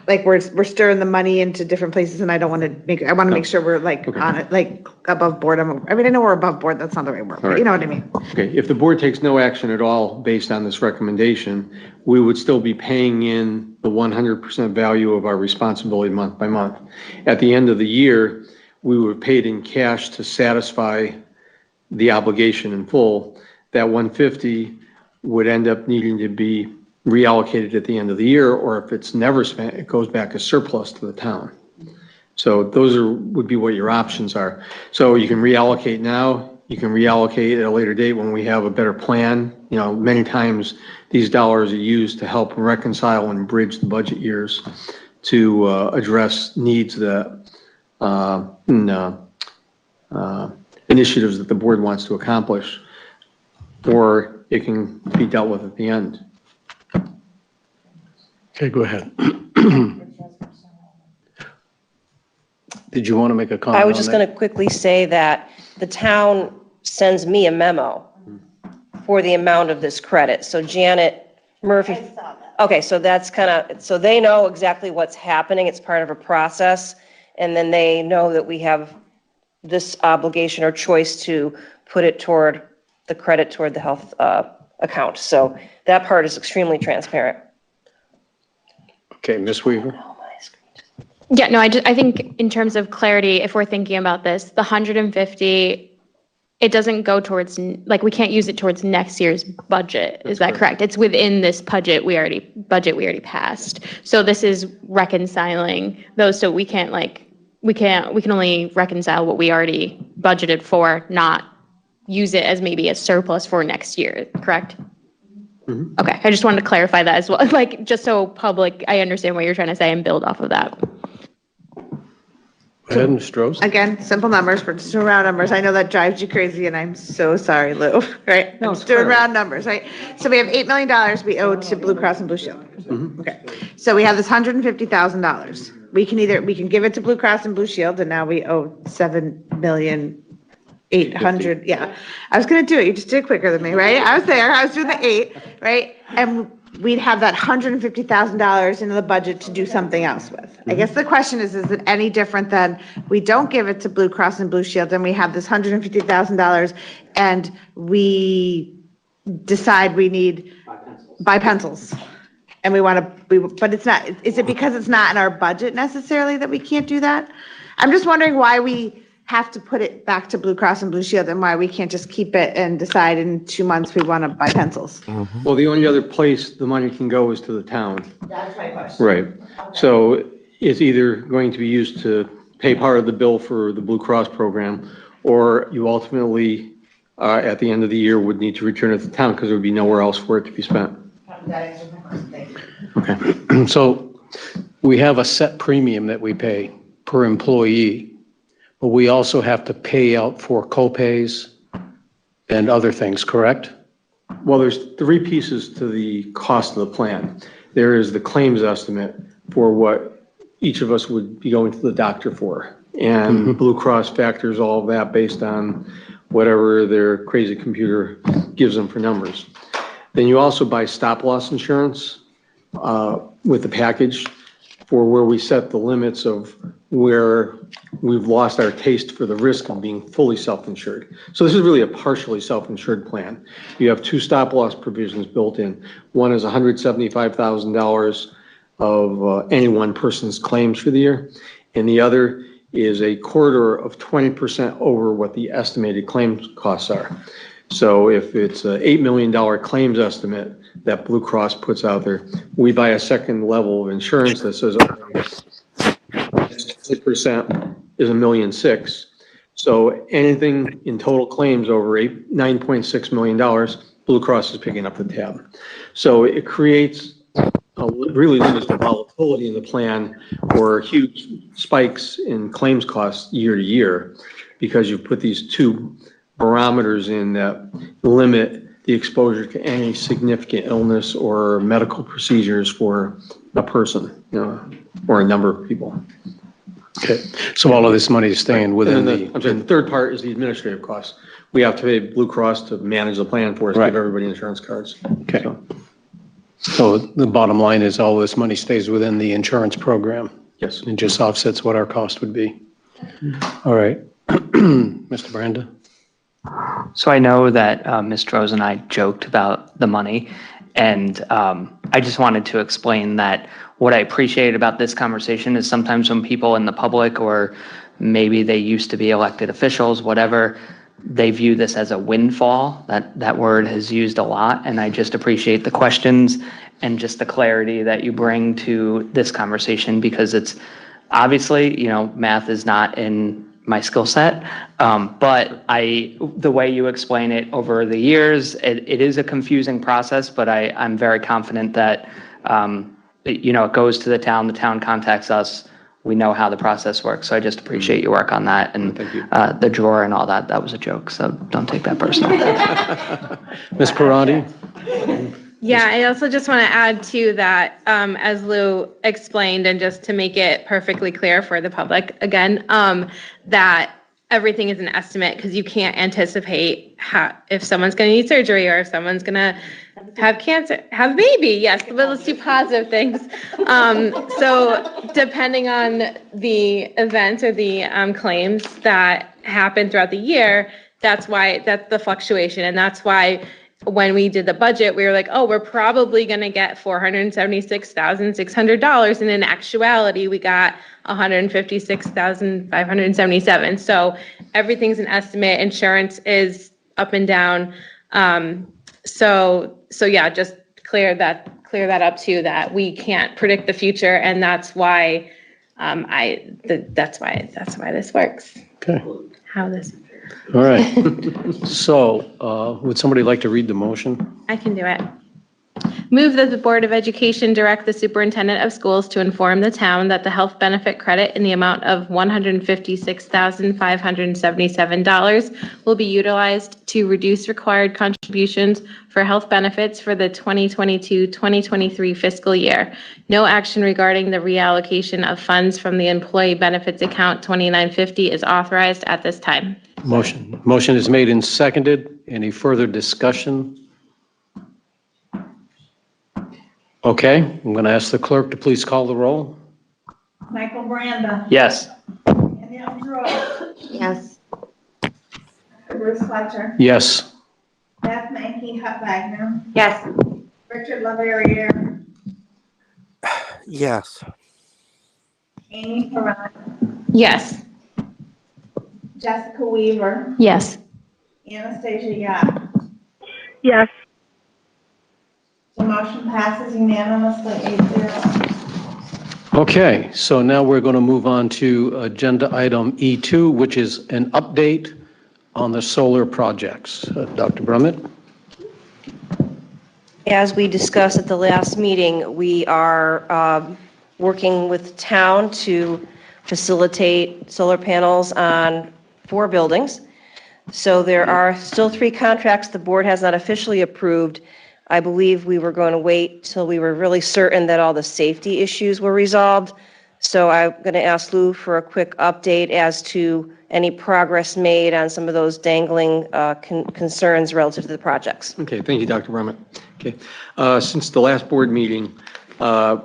We're stirring the money into different places, and I want to make sure we're on it, above board. I know we're above board. That's not the right word, but you know what I mean? Okay, if the board takes no action at all based on this recommendation, we would still be paying in the 100% value of our responsibility month by month. At the end of the year, we were paid in cash to satisfy the obligation in full. That 150 would end up needing to be reallocated at the end of the year, or if it's never spent, it goes back as surplus to the town. So those would be what your options are. So you can reallocate now, you can reallocate at a later date when we have a better plan. Many times these dollars are used to help reconcile and bridge the budget years to address needs that initiatives that the board wants to accomplish, or it can be dealt with at the end. Okay, go ahead. Did you want to make a comment? I was just going to quickly say that the town sends me a memo for the amount of this credit. So Janet Murphy. I saw that. Okay, so that's so they know exactly what's happening. It's part of a process. And then they know that we have this obligation or choice to put it toward the credit toward the health account. So that part is extremely transparent. Okay, Ms. Weaver? Yeah, no, I think in terms of clarity, if we're thinking about this, the 150, it doesn't go towards, like, we can't use it towards next year's budget. Is that correct? It's within this budget we already passed. So this is reconciling those, so we can only reconcile what we already budgeted for, not use it as maybe a surplus for next year, correct? Mhm. Okay, I just wanted to clarify that as well, like, just so public, I understand what you're trying to say and build off of that. Go ahead, Ms. Strohs. Again, simple numbers, we're just doing round numbers. I know that drives you crazy, and I'm so sorry, Lou, right? No, I'm it's just doing fair. round numbers, right? So we have $8 million we owe to Blue Cross and Blue Shield. Mhm. Okay, so we have this $150,000. We can give it to Blue Cross and Blue Shield, and now we owe $7,800,000. Yeah, I was gonna do it. You just did it quicker than me, right? I was there. I was doing the 8, right? And we'd have that $150,000 into the budget to do something else with. I guess the question is it any different than we don't give it to Blue Cross and Blue Shield, and we have this $150,000, and we decide we need buy pencils? And but it's not, is it because it's not in our budget necessarily that we can't do that? I'm just wondering why we have to put it back to Blue Cross and Blue Shield and why we can't just keep it and decide in 2 months we want to buy pencils. Well, the only other place the money can go is to the town. That's my question. Right. So it's either going to be used to pay part of the bill for the Blue Cross program, or you ultimately, at the end of the year, would need to return it to the town because there would be nowhere else for it to be spent. That answers my question. Thank you. Okay, so we have a set premium that we pay per employee, but we also have to pay out for co-pays and other things, correct? Well, there's 3 pieces to the cost of the plan. There is the claims estimate for what each of us would be going to the doctor for. And Blue Cross factors all of that based on whatever their crazy computer gives them for numbers. Then you also buy stop loss insurance with the package for where we set the limits of where we've lost our taste for the risk of being fully self-insured. So this is really a partially self-insured plan. You have 2 stop loss provisions built in. One is $175,000 of any one person's claims for the year, and the other is a corridor of 20% over what the estimated claims costs are. So if it's an $8 million claims estimate that Blue Cross puts out there, we buy a second level of insurance that says 20% is $1.6 million. So anything in total claims over $9.6 million, Blue Cross is picking up the tab. So it creates really limits the volatility in the plan or huge spikes in claims costs year to year, because you've put these 2 barometers in that limit the exposure to any significant illness or medical procedures for a person, or a number of people. Okay, so all of this money is staying within the third part is the administrative costs. We have to pay Blue Cross to manage the plan for us, give everybody insurance cards. Okay. So the bottom line is all this money stays within the insurance program? Yes. And just offsets what our cost would be? All right. Mr. Branda? So I know that Ms. Strohs and I joked about the money, and I just wanted to explain that what I appreciate about this conversation is sometimes when people in the public, or maybe they used to be elected officials, whatever, they view this as a windfall. That word is used a lot, and I just appreciate the questions and just the clarity that you bring to this conversation, because it's obviously, math is not in my skill set, but the way you explain it over the years, it is a confusing process, but I'm very confident that it goes to the town contacts us, we know how the process works. So I just appreciate your work on that, and the drawer and all that was a joke, so don't take that personally. Ms. Parati? Yeah, I also just want to add to that, as Lou explained, and just to make it perfectly clear for the public again, that everything is an estimate, because you can't anticipate if someone's going to need surgery, or if someone's going to have cancer, have a baby. Yes, but let's do positive things. So depending on the events or the claims that happen throughout the year, that's the fluctuation, and that's why when we did the budget, we were like, oh, we're probably going to get $476,600. And in actuality, we got $156,577. So everything's an estimate. Insurance is up and down. So yeah, just clear that up too, that we can't predict the future. And that's why, that's why this works. Okay. How this. All right. So, would somebody like to read the motion? I can do it. Move that the Board of Education direct the superintendent of schools to inform the town that the health benefit credit in the amount of $156,577 will be utilized to reduce required contributions for health benefits for the 2022-2023 fiscal year. No action regarding the reallocation of funds from the employee benefits account 2950 is authorized at this time. Motion is made and seconded. Any further discussion? Okay, I'm going to ask the clerk to please call the roll. Michael Branda. Yes. Annette Drew. Yes. Bruce Fletcher. Yes. Beth Mankey Hutt Wagner. Yes. Richard LaVerriere. Yes. Amy Perrine. Yes. Jessica Weaver. Yes. Anastasia Yap. Yes. The motion passes unanimously 8-0. Okay, so now we're going to move on to agenda item E2, which is an update on the solar projects. Dr. Brummett? As we discussed at the last meeting, we are working with town to facilitate solar panels on 4 buildings. So there are still 3 contracts the board has not officially approved. I believe we were going to wait till we were really certain that all the safety issues were resolved. So I'm going to ask Lou for a quick update as to any progress made on some of those dangling concerns relative to the projects. Okay, thank you, Dr. Brummett. Okay, since the last board meeting,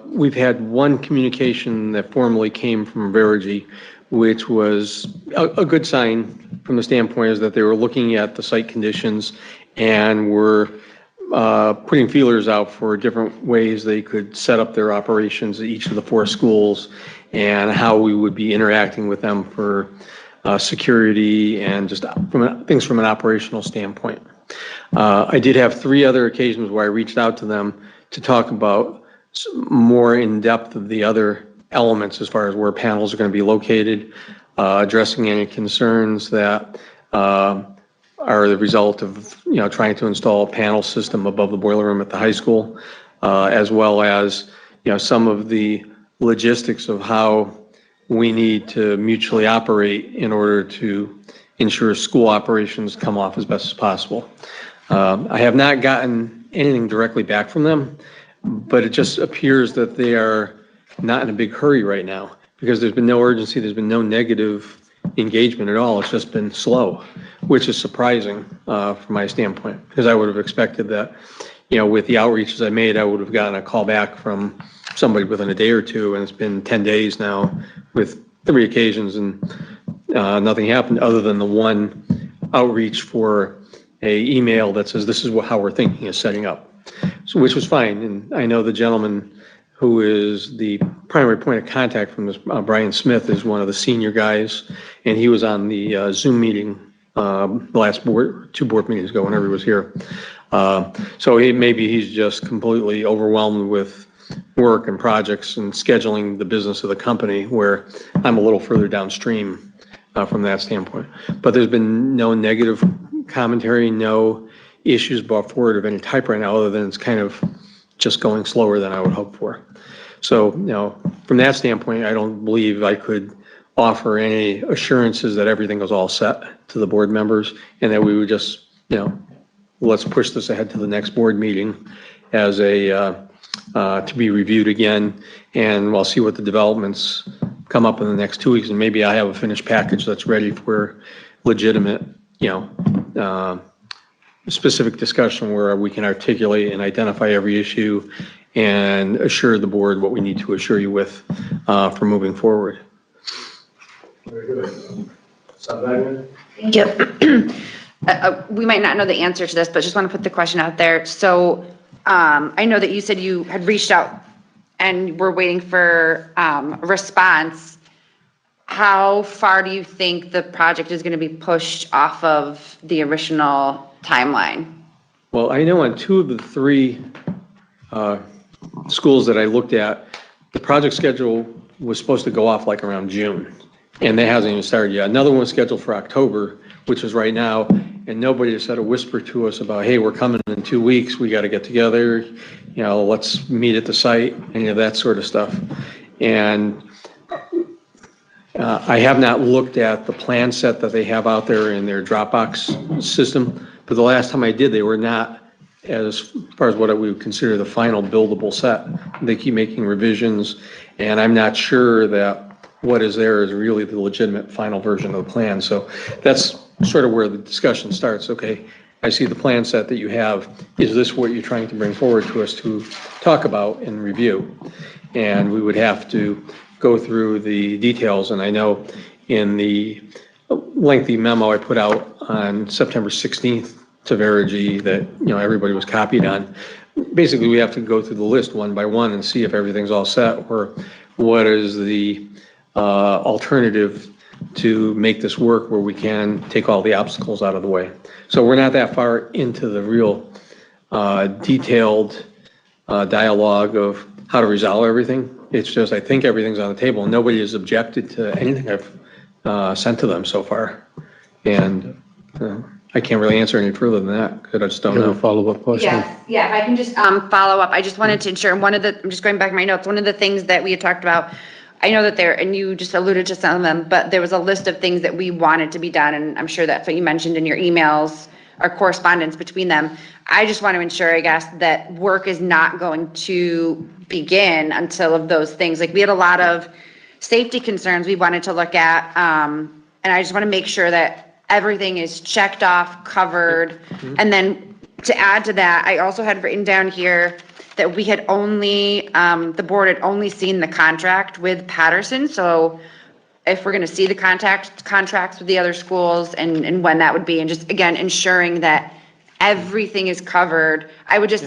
we've had one communication that formally came from Verigy, which was a good sign from the standpoint is that they were looking at the site conditions and were putting feelers out for different ways they could set up their operations at each of the 4 schools and how we would be interacting with them for security and just things from an operational standpoint. I did have 3 other occasions where I reached out to them to talk about more in depth of the other elements as far as where panels are going to be located, addressing any concerns that are the result of, trying to install a panel system above the boiler room at the high school, as well as, some of the logistics of how we need to mutually operate in order to ensure school operations come off as best as possible. I have not gotten anything directly back from them, but it just appears that they are not in a big hurry right now because there's been no urgency, there's been no negative engagement at all. It's just been slow, which is surprising from my standpoint, because I would have expected that, with the outreaches I made, I would have gotten a call back from somebody within a day or 2, and it's been 10 days now with 3 occasions, and nothing happened other than the one outreach for a email that says this is how we're thinking of setting up, so which was fine. And I know the gentleman who is the primary point of contact from this, Brian Smith, is one of the senior guys, and he was on the Zoom meeting the last 2 board meetings ago whenever he was here. So maybe he's just completely overwhelmed with work and projects and scheduling the business of the company, where I'm a little further downstream from that standpoint. But there's been no negative commentary, no issues brought forward of any type right now, other than it's kind of just going slower than I would hope for. So, from that standpoint, I don't believe I could offer any assurances that everything was all set to the board members and that we would just, let's push this ahead to the next board meeting as to be reviewed again. And we'll see what the developments come up in the next 2 weeks. And maybe I have a finished package that's ready for legitimate, specific discussion where we can articulate and identify every issue and assure the board what we need to assure you with for moving forward. Very good. Yep. we might not know the answer to this, but just want to put the question out there. So I know that you said you had reached out and were waiting for a response. How far do you think the project is going to be pushed off of the original timeline? Well, I know on 2 of the 3 schools that I looked at, the project schedule was supposed to go off like around June, and that hasn't even started yet. Another one was scheduled for October, which is right now, and nobody has said a whisper to us about, hey, we're coming in 2 weeks, we got to get together, let's meet at the site, any of that sort of stuff. And I have not looked at the plan set that they have out there in their Dropbox system, but the last time I did, they were not as far as what we would consider the final buildable set. They keep making revisions, and I'm not sure that what is there is really the legitimate final version of the plan. So that's sort of where the discussion starts. Okay, I see the plan set that you have. Is this what you're trying to bring forward to us to talk about and review? And we would have to go through the details. And I know in the lengthy memo I put out on September 16th to Verigy that, everybody was copied on. Basically, we have to go through the list one by one and see if everything's all set, or what is the alternative to make this work where we can take all the obstacles out of the way. So we're not that far into the real detailed dialogue of how to resolve everything. It's just, I think everything's on the table, and nobody has objected to anything I've sent to them so far. And I can't really answer any further than that, because I just don't know. Follow-up question? Yes, yeah, if I can just follow up, I just wanted to ensure, I'm just going back to my notes, one of the things that we had talked about, I know that and you just alluded to some of them, but there was a list of things that we wanted to be done, and I'm sure that's what you mentioned in your emails or correspondence between them. I just want to ensure, I guess, that work is not going to begin until of those things. Like, we had a lot of safety concerns we wanted to look at, and I just want to make sure that everything is checked off, covered. And then to add to that, I also had written down here that we had only, the board had only seen the contract with Patterson. So if we're going to see the contracts with the other schools and when that would be, and just, again, ensuring that everything is covered. I would as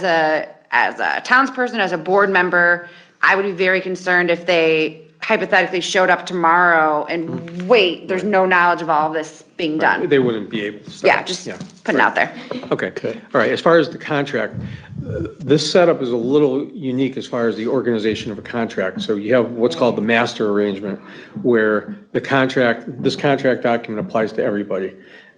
a townsperson, as a board member, I would be very concerned if they hypothetically showed up tomorrow and wait, there's no knowledge of all of this being done. They wouldn't be able to start. Yeah, just putting it out there. Okay. All right. As far as the contract, this setup is a little unique as far as the organization of a contract. So you have what's called the master arrangement, where this contract document applies to everybody.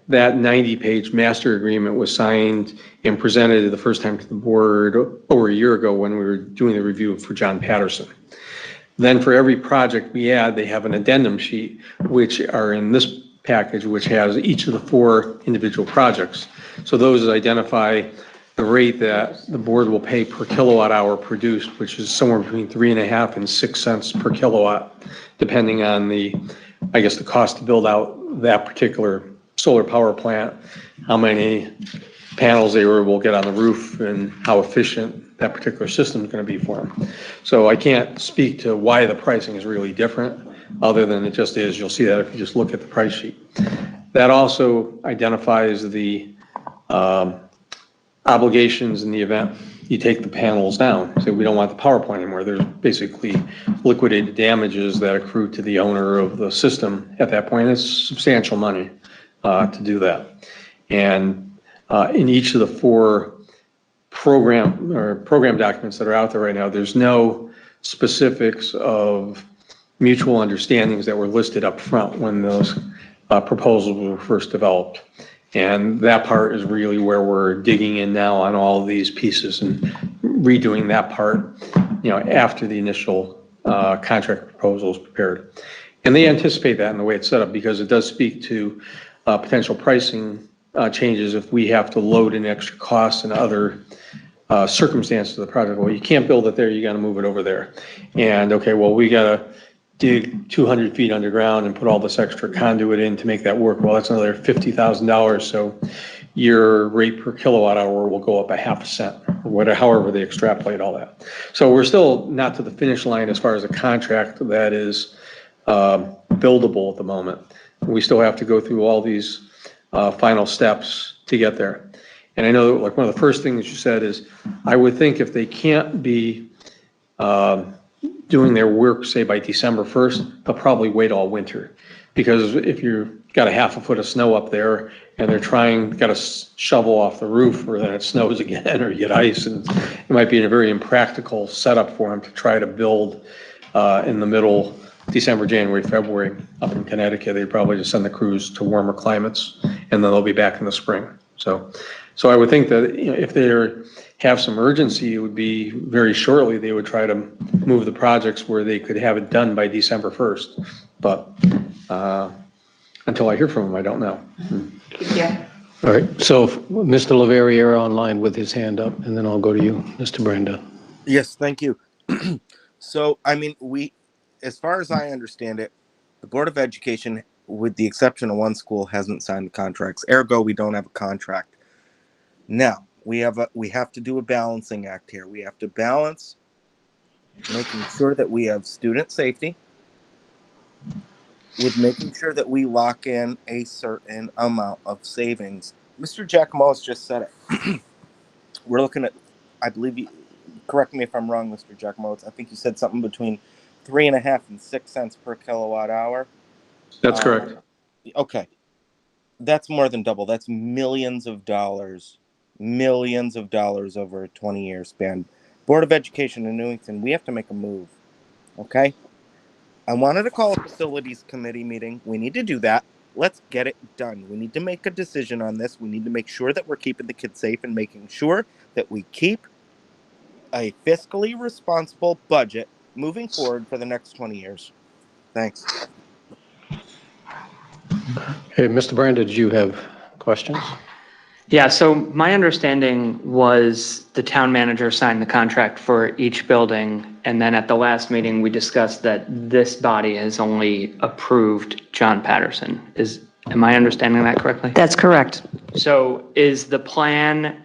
That 90-page master agreement was signed and presented the first time to the board over a year ago when we were doing the review for John Patterson. Then for every project we add, they have an addendum sheet, which are in this package, which has each of the 4 individual projects. So those identify the rate that the board will pay per kilowatt hour produced, which is somewhere between 3.5 and 6 cents per kilowatt, depending on the cost to build out that particular solar power plant, how many panels they will get on the roof, and how efficient that particular system is going to be for them. So I can't speak to why the pricing is really different, other than it just is. You'll see that if you just look at the price sheet. That also identifies the obligations in the event you take the panels down. So we don't want the power plant anymore. There's basically liquidated damages that accrue to the owner of the system at that point. It's substantial money to do that. And in each of the 4 program documents that are out there right now, there's no specifics of mutual understandings that were listed up front when those proposals were first developed. And that part is really where we're digging in now on all of these pieces and redoing that part, after the initial contract proposal is prepared. And they anticipate that in the way it's set up, because it does speak to potential pricing changes if we have to load in extra costs and other circumstances of the project. Well, you can't build it there, you got to move it over there. And okay, well, we got to dig 200 feet underground and put all this extra conduit in to make that work. Well, that's another $50,000. So your rate per kilowatt hour will go up 0.5 cent, or whatever, however they extrapolate all that. So we're still not to the finish line as far as a contract that is buildable at the moment. We still have to go through all these final steps to get there. And I know, like, one of the first things you said is, I would think if they can't be doing their work, say, by December 1st, they'll probably wait all winter. Because if you've got a half a foot of snow up there and they're got to shovel off the roof, or then it snows again, or you get ice, and it might be a very impractical setup for them to try to build in the middle December, January, February up in Connecticut. They'd probably just send the crews to warmer climates, and then they'll be back in the spring. So I would think that, you know, if they have some urgency, it would be very shortly, they would try to move the projects where they could have it done by December 1st. But until I hear from them, I don't know. Yeah. All right, so Mr. Leverrier online with his hand up, and then I'll go to you, Mr. Branda. Yes, thank you. So, I mean, as far as I understand it, the Board of Education, with the exception of one school, hasn't signed the contracts. Ergo, we don't have a contract. Now, we have to do a balancing act here. We have to balance making sure that we have student safety with making sure that we lock in a certain amount of savings. Mr. Giacomo has just said it. We're looking at, I believe, correct me if I'm wrong, Mr. Giacomo, I think you said something between 3.5 and 6 cents per kilowatt hour. That's correct. Okay. That's more than double. That's millions of dollars over a 20-year span. Board of Education in Newington, we have to make a move. Okay? I wanted to call a facilities committee meeting. We need to do that. Let's get it done. We need to make a decision on this. We need to make sure that we're keeping the kids safe and making sure that we keep a fiscally responsible budget moving forward for the next 20 years. Thanks. Hey, Mr. Branda, did you have questions? Yeah, so my understanding was the town manager signed the contract for each building, and then at the last meeting, we discussed that this body has only approved John Patterson. Am I understanding that correctly? That's correct. So is the plan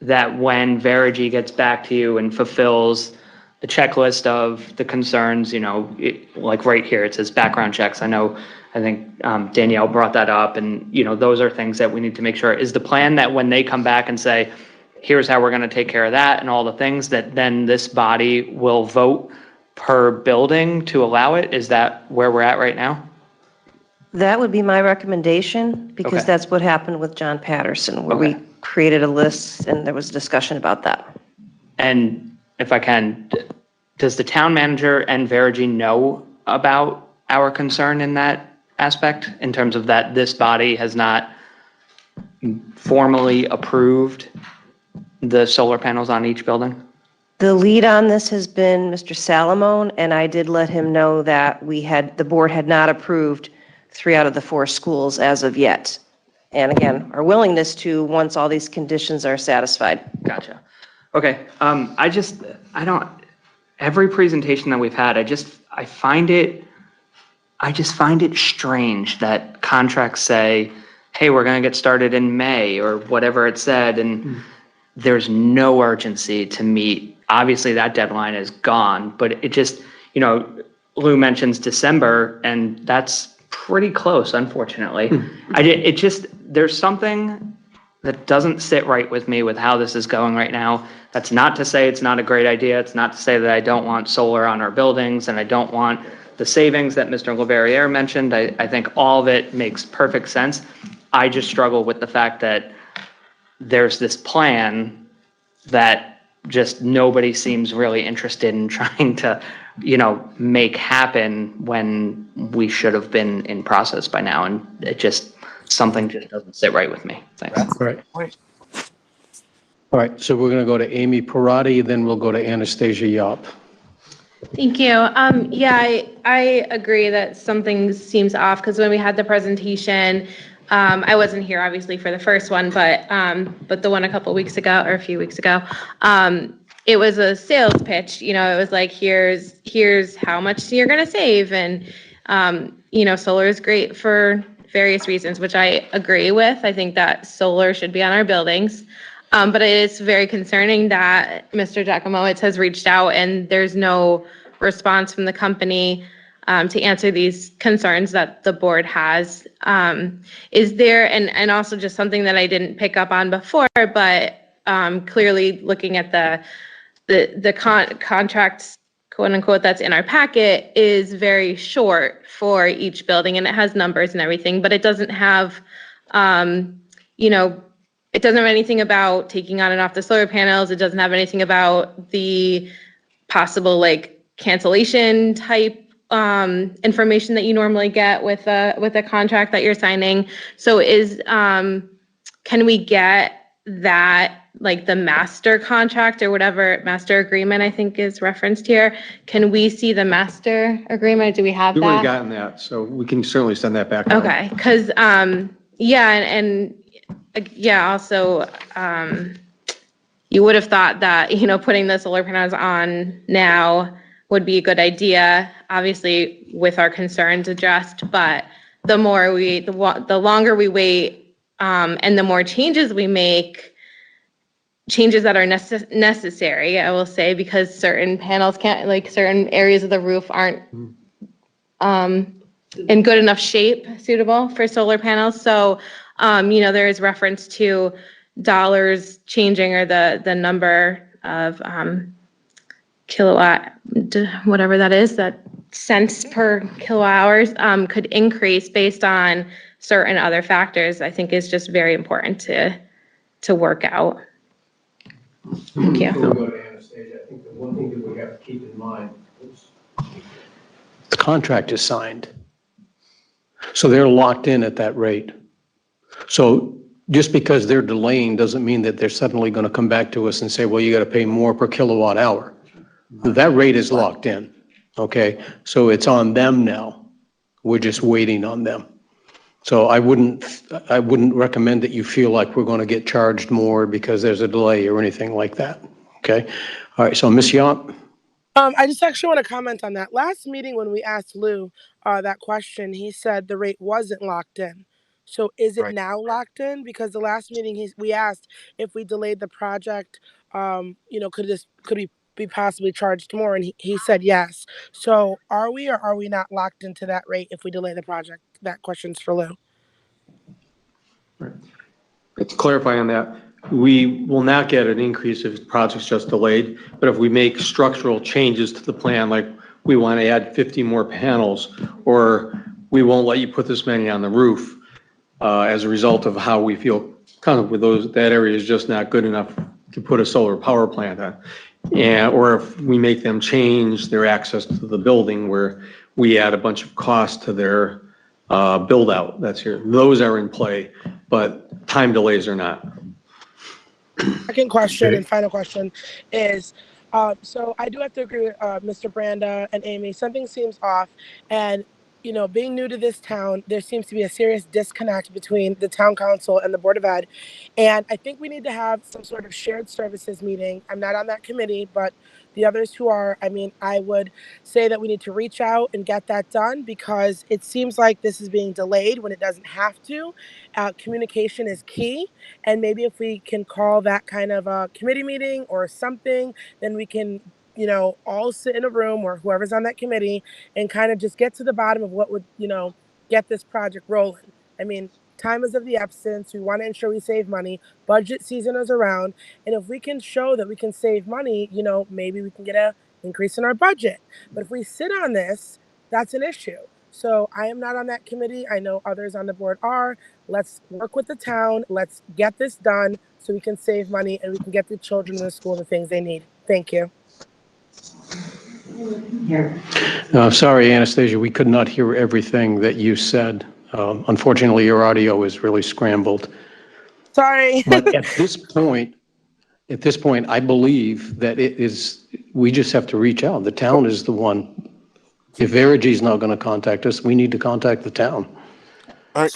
that when Verigy gets back to you and fulfills the checklist of the concerns, you know, like right here, it says background checks. I think Danielle brought that up, and, you know, those are things that we need to make sure. Is the plan that when they come back and say, here's how we're going to take care of that and all the things, that then this body will vote per building to allow it? Is that where we're at right now? That would be my recommendation, because Okay. that's what happened with John Patterson, where we created a list and there was discussion about that. And if I can, does the town manager and Verigy know about our concern in that aspect, in terms of that this body has not formally approved the solar panels on each building? The lead on this has been Mr. Salamone, and I did let him know that the board had not approved 3 out of the 4 schools as of yet. And again, our willingness to, once all these conditions are satisfied. Gotcha. Okay, every presentation that we've had, I find it strange that contracts say, hey, we're going to get started in May, or whatever it said, and there's no urgency to meet. Obviously, that deadline is gone, but it just, you know, Lou mentions December, and that's pretty close, unfortunately. There's something that doesn't sit right with me with how this is going right now. That's not to say it's not a great idea. It's not to say that I don't want solar on our buildings and I don't want the savings that Mr. Leverrier mentioned. I think all of it makes perfect sense. I just struggle with the fact that there's this plan that just nobody seems really interested in trying to, you know, make happen when we should have been in process by now. And something just doesn't sit right with me. Thanks. All right. All right, so we're going to go to Amy Parati, then we'll go to Anastasia Yop. Thank you. Yeah, I agree that something seems off, because when we had the presentation, I wasn't here obviously for the first one, but the one a few weeks ago, it was a sales pitch. You know, it was like, here's how much you're going to save, and you know, solar is great for various reasons, which I agree with. I think that solar should be on our buildings. But it is very concerning that Mr. Giacomowitz has reached out and there's no response from the company. to answer these concerns that the board has. Is there, and also just something that I didn't pick up on before, but clearly looking at the contracts, quote unquote, that's in our packet is very short for each building, and it has numbers and everything, but it doesn't have, it doesn't have anything about taking on and off the solar panels. It doesn't have anything about the possible like cancellation type information that you normally get with a contract that you're signing. So can we get that, like the master contract or whatever, master agreement I think is referenced here? Can we see the master agreement? Do we have We've that? already gotten that, so we can certainly send that back out. Okay, because also you would have thought that putting the solar panels on now would be a good idea, obviously with our concerns addressed, but the longer we wait, and the more changes we make, changes that are necessary, I will say, because certain panels can't, like certain areas of the roof aren't in good enough shape suitable for solar panels. So, there is reference to dollars changing, or the number of kilowatt, whatever that is, that cents per kilowatt hours could increase based on certain other factors. I think is just very important to work out. Thank you. Before we go to Anastasia, I think the one thing that we have to keep in mind is the contract is signed. So they're locked in at that rate. So just because they're delaying doesn't mean that they're suddenly going to come back to us and say, well, you got to pay more per kilowatt hour. That rate is locked in, okay? So it's on them now. We're just waiting on them. So I wouldn't recommend that you feel like we're going to get charged more because there's a delay or anything like that, okay? All right, so Ms. Yant? I just actually want to comment on that. Last meeting when we asked Lou that question, he said the rate wasn't locked in. So is it now locked in? Because the last meeting we asked if we delayed the project, could we be possibly charged more? And he said yes. So are we or are we not locked into that rate if we delay the project? That question's for Lou. To clarify on that, we will not get an increase if the project's just delayed, but if we make structural changes to the plan, like we want to add 50 more panels, or we won't let you put this many on the roof as a result of how we feel kind of with that area is just not good enough to put a solar power plant on. Or if we make them change their access to the building where we add a bunch of costs to their build out that's here. Those are in play, but time delays are not. Second question and final question is, so I do have to agree with Mr. Branda and Amy. Something seems off, and being new to this town, there seems to be a serious disconnect between the town council and the Board of Ed, and I think we need to have some sort of shared services meeting. I'm not on that committee, but the others who are, I would say that we need to reach out and get that done, because it seems like this is being delayed when it doesn't have to. Communication is key, and maybe if we can call that kind of a committee meeting or something, then we can all sit in a room, or whoever's on that committee, and kind of just get to the bottom of what would get this project rolling. Time is of the essence. We want to ensure we save money. Budget season is around. And if we can show that we can save money, maybe we can get an increase in our budget. But if we sit on this, that's an issue. So I am not on that committee. I know others on the board are. Let's work with the town. Let's get this done so we can save money and we can get the children in the school the things they need. Thank you. Sorry, Anastasia, we could not hear everything that you said. Unfortunately, your audio is really scrambled. Sorry. But at this point, I believe that we just have to reach out. The town is the one. If Verigy is not going to contact us, we need to contact the town. All right.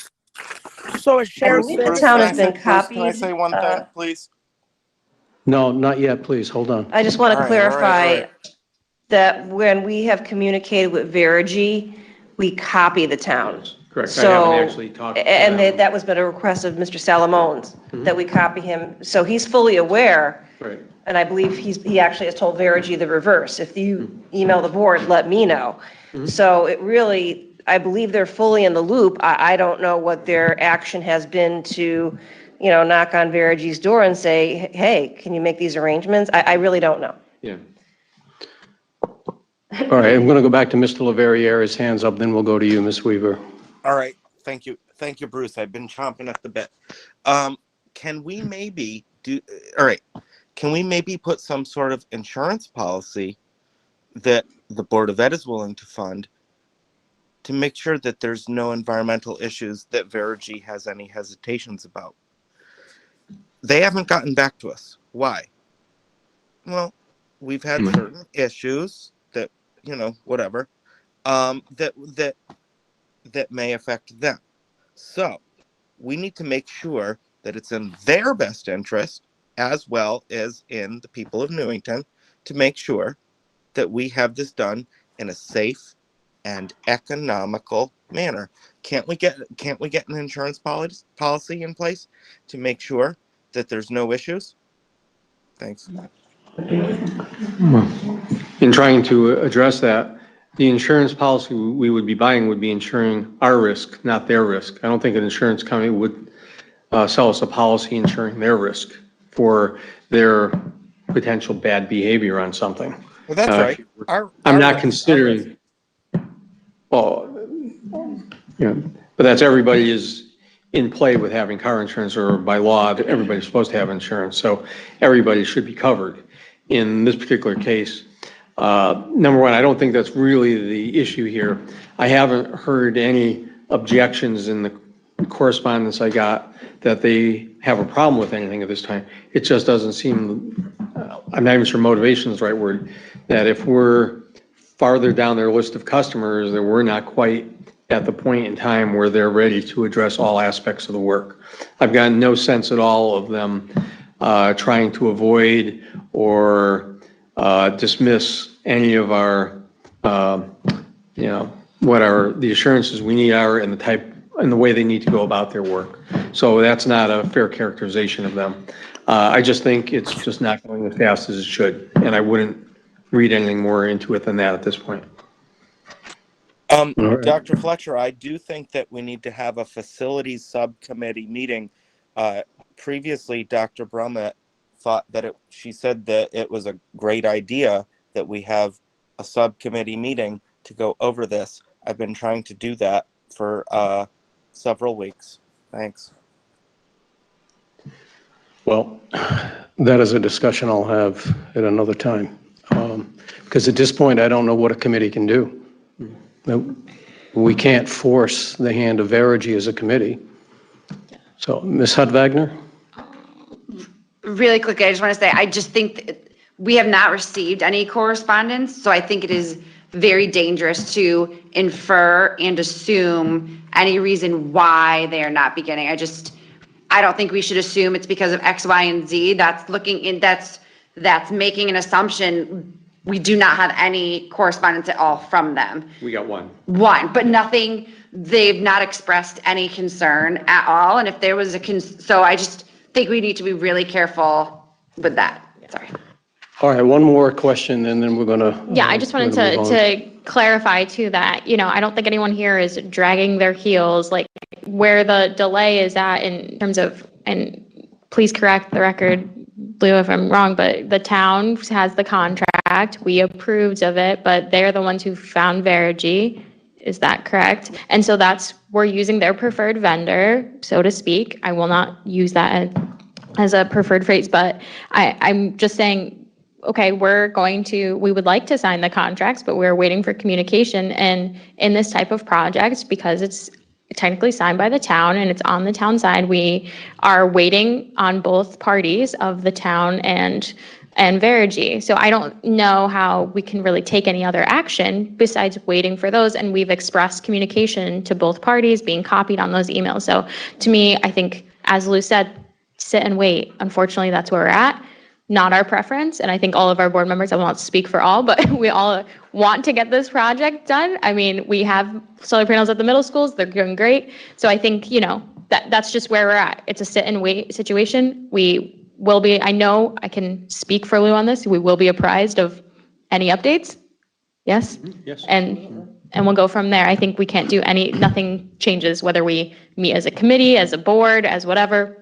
So a shared The town has been copied. Can I say one thing, please? No, not yet, please. Hold on. I just want to All clarify right. that when we have communicated with Verigy, we copy the town. Correct. I So, haven't actually talked to and them. that was been a request of Mr. Salamone's, Mhm. that we copy him. So he's fully aware. Right. And I believe he actually has told Verigy the reverse. If you email the board, let me know. Mhm. So it really, I believe they're fully in the loop. I don't know what their action has been to, knock on Verigy's door and say, hey, can you make these arrangements? I really don't know. Yeah. All right, I'm going to go back to Mr. Leverrier. His hand's up, then we'll go to you, Ms. Weaver. All right. Thank you. Thank you, Bruce. I've been chomping at the bit. Can we maybe all right. Can we maybe put some sort of insurance policy that the Board of Ed is willing to fund to make sure that there's no environmental issues that Verigy has any hesitations about? They haven't gotten back to us. Why? Well, we've had certain issues that, whatever, that may affect them. So we need to make sure that it's in their best interest, as well as in the people of Newington, to make sure that we have this done in a safe and economical manner. Can't we get an insurance policy in place to make sure that there's no issues? Thanks. In trying to address that, the insurance policy we would be buying would be insuring our risk, not their risk. I don't think an insurance company would sell us a policy insuring their risk for their potential bad behavior on something. Well, that's right. I'm not considering, well, but that's everybody is in play with having car insurance, or by law, everybody's supposed to have insurance. So everybody should be covered. In this particular case, number one, I don't think that's really the issue here. I haven't heard any objections in the correspondence I got that they have a problem with anything at this time. It just doesn't seem, I'm not even sure motivation is the right word, that if we're farther down their list of customers, that we're not quite at the point in time where they're ready to address all aspects of the work. I've gotten no sense at all of them trying to avoid or dismiss any of our, what are the assurances we need are and the type and the way they need to go about their work. So that's not a fair characterization of them. I just think it's just not going as fast as it should, and I wouldn't read anything more into it than that at this point. Right. Dr. Fletcher, I do think that we need to have a facilities subcommittee meeting. Previously, Dr. Brummett thought that she said that it was a great idea that we have a subcommittee meeting to go over this. I've been trying to do that for several weeks. Thanks. Well, that is a discussion I'll have at another time. Because at this point, I don't know what a committee can do. We can't force the hand of Verigy as a committee. So, Ms. Hudwagner? Really quickly, I just want to say, I just think that we have not received any correspondence, so I think it is very dangerous to infer and assume any reason why they are not beginning. I don't think we should assume it's because of X, Y, and Z. That's making an assumption. We do not have any correspondence at all from them. We got one, but nothing, they've not expressed any concern at all. And if there was so I just think we need to be really careful with that. Sorry. All right, one more question, and then we're going to. Yeah, I just wanted to clarify too that, I don't think anyone here is dragging their heels, like where the delay is at in terms of, and please correct the record, Lou, if I'm wrong, but the town has the contract, we approved of it, but they're the ones who found Verigy. Is that correct? And so we're using their preferred vendor, so to speak. I will not use that as a preferred phrase, but I'm just saying, okay, we would like to sign the contracts, but we're waiting for communication. And in this type of project, because it's technically signed by the town and it's on the town side, we are waiting on both parties of the town and Verigy. So I don't know how we can really take any other action besides waiting for those. And we've expressed communication to both parties, being copied on those emails. So to me, I think, as Lou said, sit and wait. Unfortunately, that's where we're at. not our preference. And I think all of our board members, I won't speak for all, but we all want to get this project done. I mean, we have solar panels at the middle schools. They're doing great. So I think, that's just where we're at. It's a sit and wait situation. We will be, I know I can speak for Lou on this. We will be apprised of any updates. Yes? Yes. And we'll go from there. I think we can't do nothing changes, whether we meet as a committee, as a board, as whatever.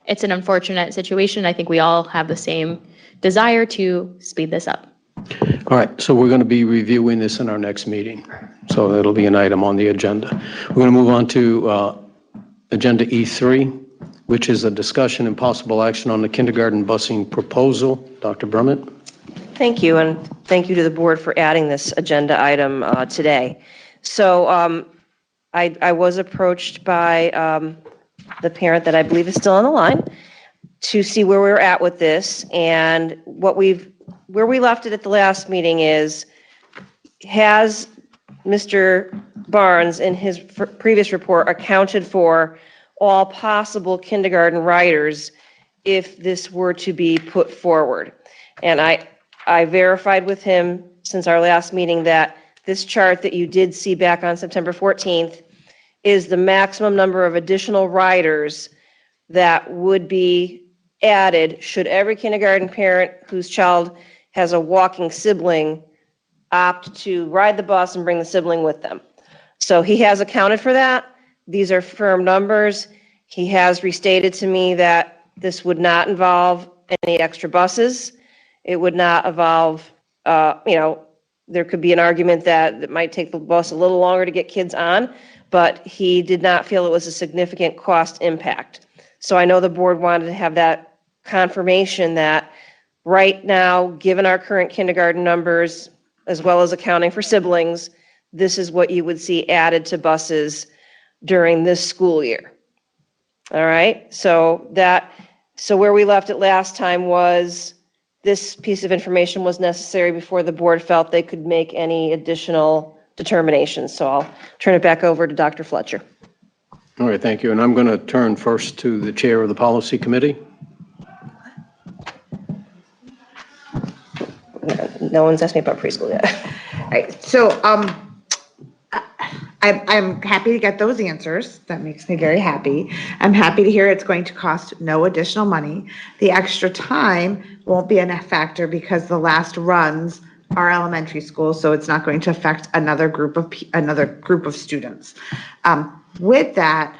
It's an unfortunate situation. I think we all have the same desire to speed this up. All right, so we're going to be reviewing this in our next meeting. So it'll be an item on the agenda. We're going to move on to Agenda E3, which is a discussion and possible action on the kindergarten busing proposal. Dr. Brummett. Thank you, and thank you to the board for adding this agenda item today. So I was approached by the parent that I believe is still on the line to see where we're at with this. And where we left it at the last meeting is, has Mr. Barnes in his previous report accounted for all possible kindergarten riders if this were to be put forward? And I verified with him since our last meeting that this chart that you did see back on September 14th is the maximum number of additional riders that would be added should every kindergarten parent whose child has a walking sibling opt to ride the bus and bring the sibling with them. So he has accounted for that. These are firm numbers. He has restated to me that this would not involve any extra buses. It would not involve, there could be an argument that it might take the bus a little longer to get kids on, but he did not feel it was a significant cost impact. So I know the board wanted to have that confirmation that right now, given our current kindergarten numbers, as well as accounting for siblings, this is what you would see added to buses during this school year. All right, so where we left it last time was this piece of information was necessary before the board felt they could make any additional determinations. So I'll turn it back over to Dr. Fletcher. All right, thank you. And I'm going to turn first to the chair of the policy committee. No one's asked me about preschool yet. All right, so I'm happy to get those answers. That makes me very happy. I'm happy to hear it's going to cost no additional money. The extra time won't be a factor because the last runs are elementary school, so it's not going to affect another group of students. With that,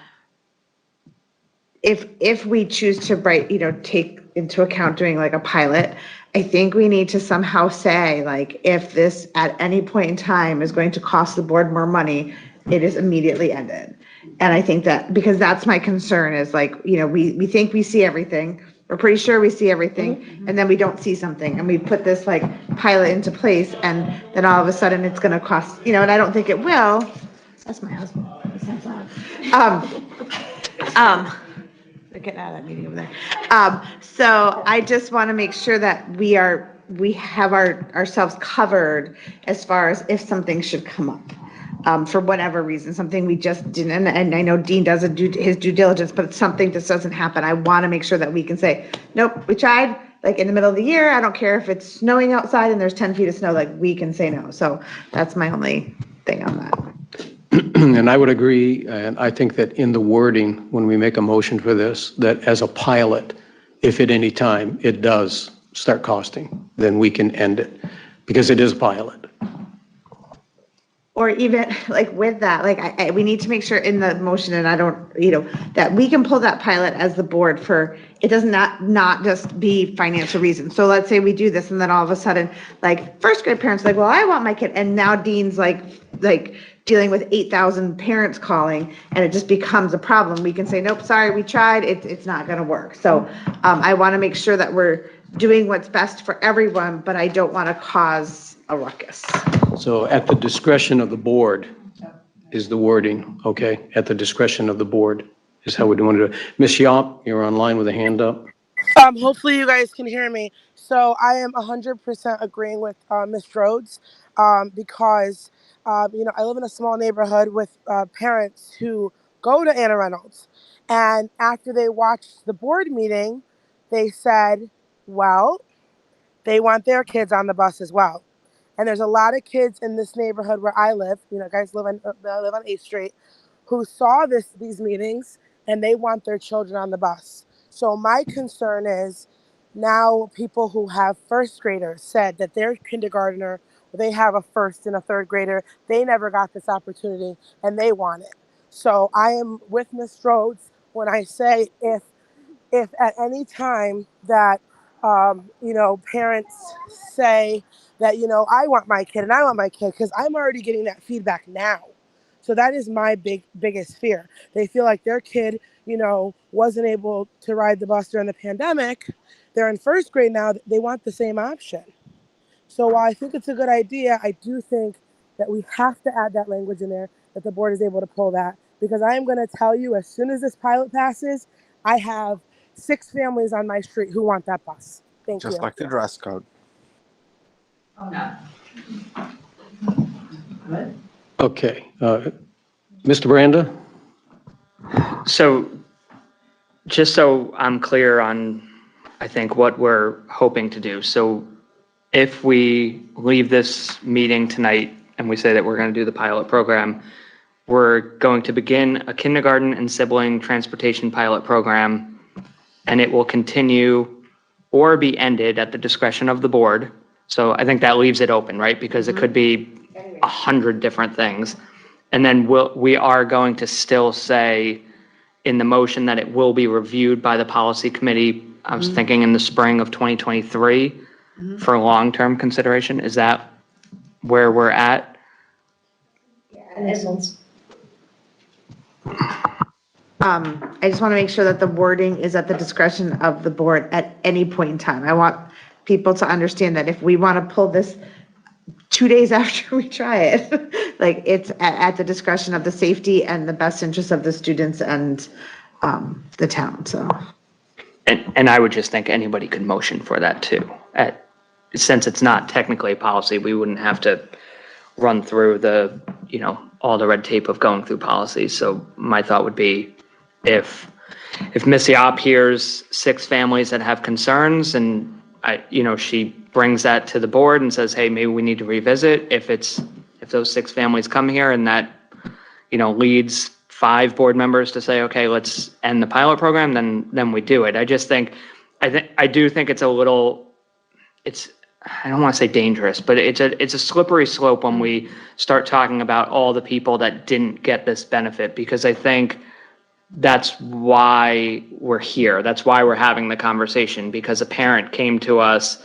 if we choose to take into account doing like a pilot, I think we need to somehow say, like, if this at any point in time is going to cost the board more money, it is immediately ended. And I think that, because that's my concern, is like, we think we see everything. We're pretty sure we see everything, and then we don't see something, and we put this like pilot into place, and then all of a sudden it's going to cost, and I don't think it will. That's my husband. They're getting out of that meeting over there. So I just want to make sure that we have ourselves covered as far as if something should come up. For whatever reason, something we just didn't, and I know Dean does his due diligence, but something just doesn't happen. I want to make sure that we can say, nope, we tried, like in the middle of the year. I don't care if it's snowing outside and there's 10 feet of snow, like we can say no. So that's my only thing on that. And I would agree, and I think that in the wording, when we make a motion for this, that as a pilot, if at any time it does start costing, then we can end it, because it is a pilot. Or even like with that, like we need to make sure in the motion, and I don't, that we can pull that pilot as the board for, it does not just be financial reasons. So let's say we do this and then all of a sudden, like first grade parents are like, well, I want my kid. And now Dean's like dealing with 8,000 parents calling, and it just becomes a problem. We can say, nope, sorry, we tried, it's not gonna work. So I wanna make sure that we're doing what's best for everyone, but I don't wanna cause a ruckus. So at the discretion of the board is the wording, okay? At the discretion of the board is how we want to do it. Ms. Yop, you're online with a hand up. Hopefully you guys can hear me. So I am 100% agreeing with Ms. Rhodes because, I live in a small neighborhood with parents who go to Anna Reynolds. And after they watched the board meeting, they said, well, they want their kids on the bus as well. And there's a lot of kids in this neighborhood where I live, guys live on 8th Street, who saw these meetings and they want their children on the bus. So my concern is now people who have first graders said that their kindergartner, they have a first and a third grader, they never got this opportunity and they want it. So I am with Ms. Rhodes when I say if at any time that parents say that I want my kid and I want my kid, because I'm already getting that feedback now. So that is my biggest fear. They feel like their kid wasn't able to ride the bus during the pandemic. They're in first grade now. They want the same option. So while I think it's a good idea, I do think that we have to add that language in there, that the board is able to pull that, because I am going to tell you, as soon as this pilot passes, I have 6 families on my street who want that bus. Thank you. Just like the dress code. Okay. Mr. Branda? So just so I'm clear on, I think, what we're hoping to do. So if we leave this meeting tonight and we say that we're going to do the pilot program, we're going to begin a kindergarten and sibling transportation pilot program, and it will continue or be ended at the discretion of the board. So I think that leaves it open, right? Because it could be 100 different things. And then we are going to still say in the motion that it will be reviewed by the policy committee. I was thinking in the spring of 2023 for long-term consideration. Is that where we're at? I just want to make sure that the wording is at the discretion of the board at any point in time. I want people to understand that if we want to pull this 2 days after we try it, like it's at the discretion of the safety and the best interest of the students and the town, so. And I would just think anybody could motion for that too. Since it's not technically a policy, we wouldn't have to run through all the red tape of going through policies. So my thought would be if Missy Opp hears 6 families that have concerns and she brings that to the board and says, hey, maybe we need to revisit. If those 6 families come here and that, leads 5 board members to say, okay, let's end the pilot program, then we do it. I just think, I do think it's a little, I don't want to say dangerous, but it's a slippery slope when we start talking about all the people that didn't get this benefit, because I think that's why we're here. That's why we're having the conversation, because a parent came to us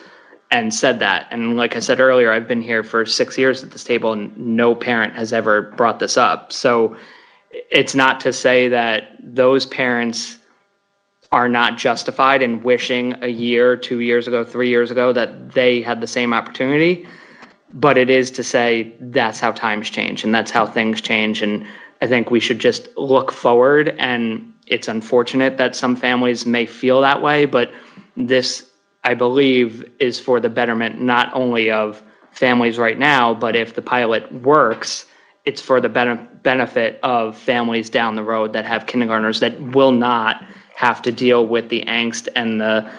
and said that. And like I said earlier, I've been here for 6 years at this table and no parent has ever brought this up. So it's not to say that those parents are not justified in wishing a year, 2 years ago, 3 years ago that they had the same opportunity. But it is to say that's how times change and that's how things change. And I think we should just look forward. And it's unfortunate that some families may feel that way, but this, I believe, is for the betterment not only of families right now, but if the pilot works, it's for the benefit of families down the road that have kindergartners that will not have to deal with the angst and the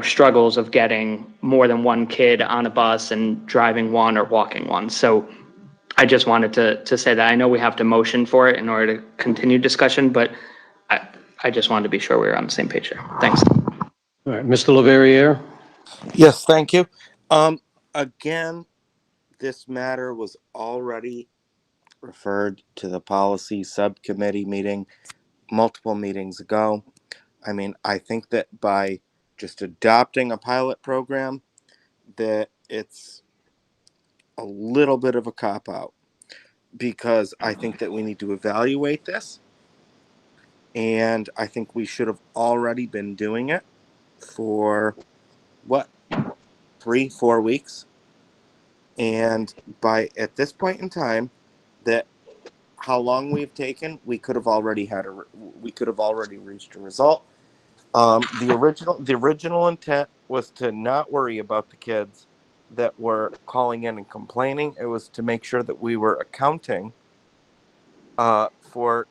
struggles of getting more than one kid on a bus and driving one or walking one. So I just wanted to say that I know we have to motion for it in order to continue discussion, but I just wanted to be sure we were on the same page there. Thanks. All right, Mr. Leverrier? Yes, thank you. Again, this matter was already referred to the policy subcommittee meeting multiple meetings ago. I mean, I think that by just adopting a pilot program, that it's a little bit of a cop-out, because I think that we need to evaluate this, and I think we should have already been doing it for, 3-4 weeks, and at this point in time, that how long we've taken, we could have already reached a result. The original intent was to not worry about the kids that were calling in and complaining. It was to make sure that we were accounting for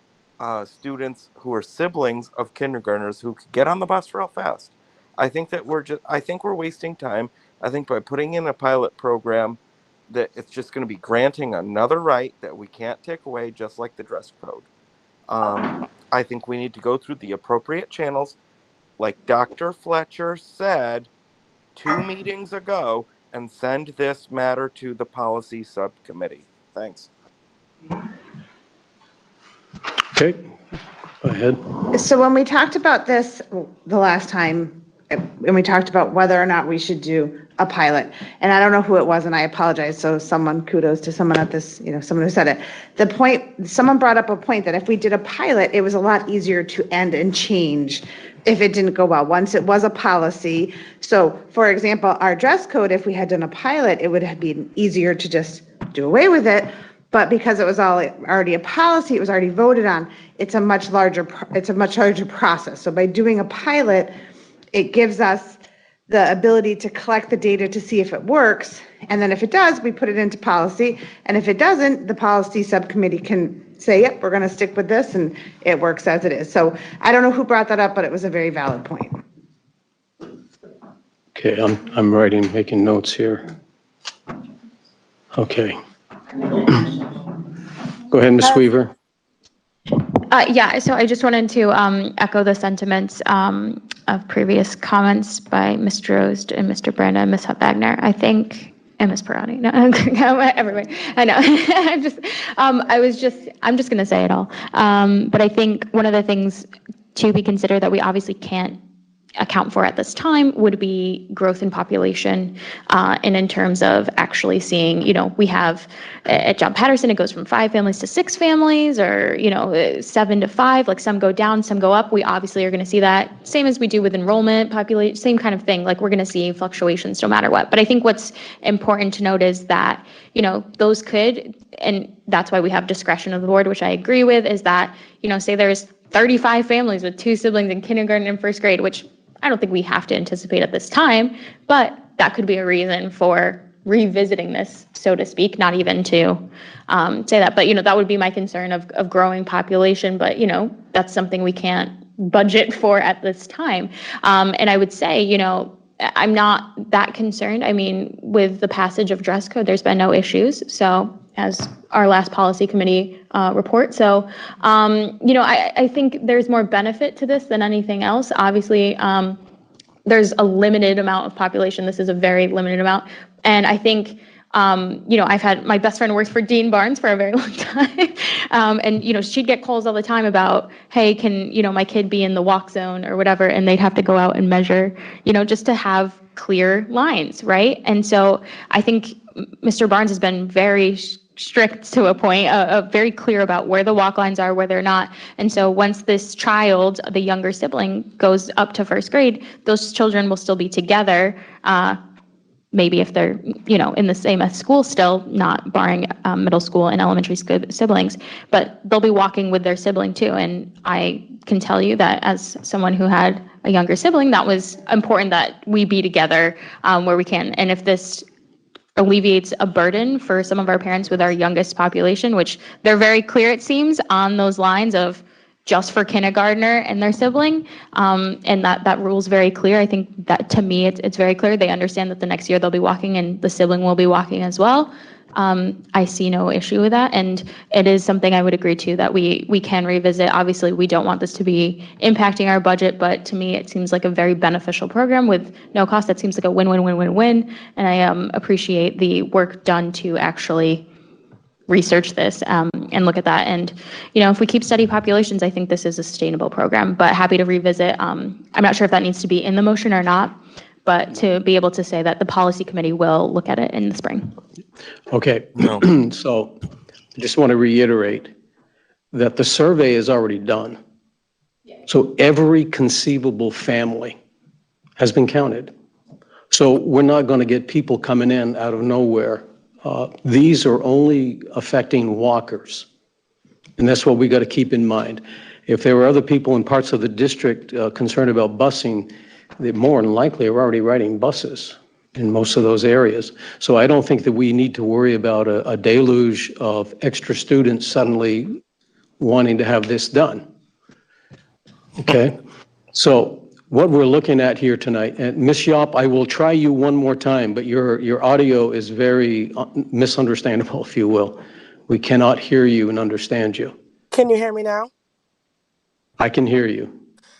students who are siblings of kindergartners who could get on the bus real fast. I think we're wasting time I think by putting in a pilot program, that it's just going to be granting another right that we can't take away, just like the dress code. I think we need to go through the appropriate channels, like Dr. Fletcher said 2 meetings ago, and send this matter to the policy subcommittee. Thanks. Okay, go ahead. So when we talked about this the last time, and we talked about whether or not we should do a pilot, and I don't know who it was, and I apologize, so kudos to someone at this, someone who said it. The point, someone brought up a point that if we did a pilot, it was a lot easier to end and change if it didn't go well. Once it was a policy, so for example, our dress code, if we had done a pilot, it would have been easier to just do away with it. But because it was already a policy, it was already voted on, it's a much larger process. So by doing a pilot, it gives us the ability to collect the data to see if it works. And then if it does, we put it into policy. And if it doesn't, the policy subcommittee can say, yep, we're going to stick with this, and it works as it is. So I don't know who brought that up, but it was a very valid point. Okay, I'm making notes here. Okay. Go ahead, Ms. Weaver. Yeah, so I just wanted to echo the sentiments of previous comments by Mr. Rost and Mr. Branda and Ms. Wagner. I think, and Ms. Perroni. No, everybody. I know. I'm just going to say it all. But I think one of the things to be considered that we obviously can't account for at this time would be growth in population, and in terms of actually seeing, we have at John Patterson, it goes from 5 families to 6 families, or 7 to 5, like some go down, some go up. We obviously are going to see that, same as we do with enrollment, population, same kind of thing. Like we're going to see fluctuations no matter what. But I think what's important to note is that those could, and that's why we have discretion of the board, which I agree with, is that say there's 35 families with 2 siblings in kindergarten and first grade, which I don't think we have to anticipate at this time, but that could be a reason for revisiting this, so to speak, not even to say that, but that would be my concern of growing population, but that's something we can't budget for at this time. And I would say, I'm not that concerned. I mean, with the passage of dress code, there's been no issues. So as our last policy committee report. So, I think there's more benefit to this than anything else. Obviously, there's a limited amount of population. This is a very limited amount. And I think, I've had, my best friend works for Dean Barnes for a very long time. And, she'd get calls all the time about, hey, can, my kid be in the walk zone or whatever, and they'd have to go out and measure, just to have clear lines, right? And so I think Mr. Barnes has been very strict to a point, very clear about where the walk lines are, where they're not. And so once this child, the younger sibling, goes up to first grade, those children will still be together. Maybe if they're, in the same school still, not barring middle school and elementary school siblings, but they'll be walking with their sibling too. And I can tell you that as someone who had a younger sibling, that was important that we be together where we can. And if this alleviates a burden for some of our parents with our youngest population, which they're very clear, it seems, on those lines of just for kindergartner and their sibling, and that rule is very clear. I think that, to me, it's very clear. They understand that the next year they'll be walking and the sibling will be walking as well. I see no issue with that, and it is something I would agree to that we can revisit. Obviously, we don't want this to be impacting our budget, but to me, it seems like a very beneficial program with no cost. That seems like a win-win-win-win-win, and I appreciate the work done to actually research this and look at that. And if we keep steady populations, I think this is a sustainable program. But happy to revisit. I'm not sure if that needs to be in the motion or not, but to be able to say that the policy committee will look at it in the spring. Okay, so I just want to reiterate that the survey is already done. So every conceivable family has been counted. So we're not going to get people coming in out of nowhere. These are only affecting walkers. And that's what we got to keep in mind. If there were other people in parts of the district concerned about busing, they more than likely are already riding buses in most of those areas. So I don't think that we need to worry about a deluge of extra students suddenly wanting to have this done. Okay, so what we're looking at here tonight, and Ms. Yop, I will try you one more time, but your audio is very misunderstandable, if you will. We cannot hear you and understand you. Can you hear me now? I can hear you.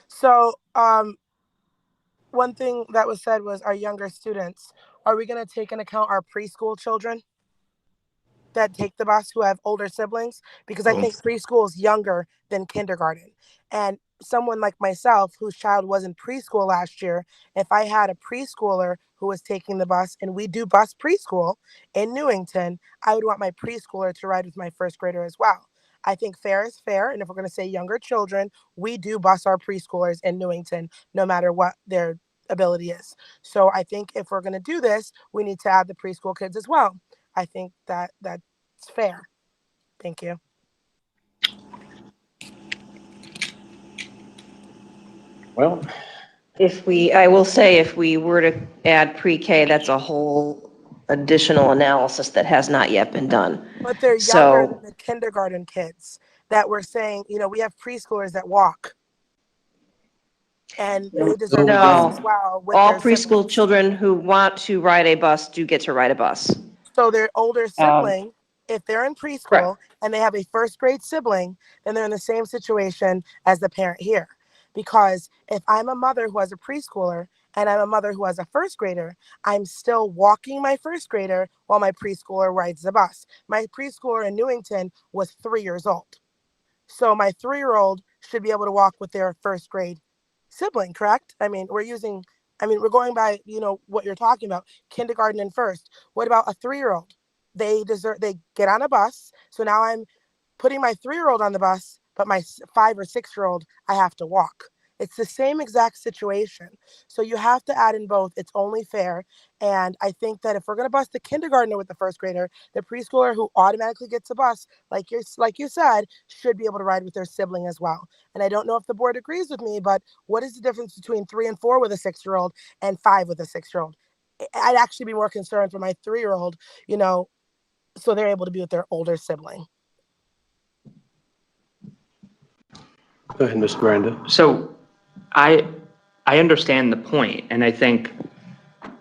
So, one thing that was said was our younger students. Are we going to take into account our preschool children that take the bus who have older siblings? Because I think preschool is younger than kindergarten. And someone like myself, whose child was in preschool last year, if I had a preschooler who was taking the bus, and we do bus preschool in Newington, I would want my preschooler to ride with my first grader as well. I think fair is fair. And if we're going to say younger children, we do bus our preschoolers in Newington, no matter what their ability is. So I think if we're going to do this, we need to add the preschool kids as well. I think that that's fair. Thank you. Well, I will say, if we were to add pre-K, that's a whole additional analysis that has not yet been done. But they're younger So, than the kindergarten kids that we're saying, we have preschoolers that walk. And they deserve a bus as well. With all their preschool siblings. children who want to ride a bus do get to ride a bus. So their older sibling, if they're in preschool and they have a first grade sibling, then they're in the same situation as the parent here. Because if I'm a mother who has a preschooler and I'm a mother who has a first grader, I'm still walking my first grader while my preschooler rides the bus. My preschooler in Newington was 3 years old. So my 3-year-old should be able to walk with their first grade sibling, correct? I mean, we're going by, what you're talking about, kindergarten and first. What about a 3-year-old? They get on a bus. So now I'm putting my 3-year-old on the bus, but my 5 or 6-year-old, I have to walk. It's the same exact situation. So you have to add in both. It's only fair. And I think that if we're going to bus the kindergartner with the first grader, the preschooler who automatically gets a bus, like you said, should be able to ride with their sibling as well. And I don't know if the board agrees with me, but what is the difference between 3 and 4 with a 6-year-old and 5 with a 6-year-old? I'd actually be more concerned for my 3-year-old, so they're able to be with their older sibling. Go ahead, Ms. Miranda. So I understand the point, and I think,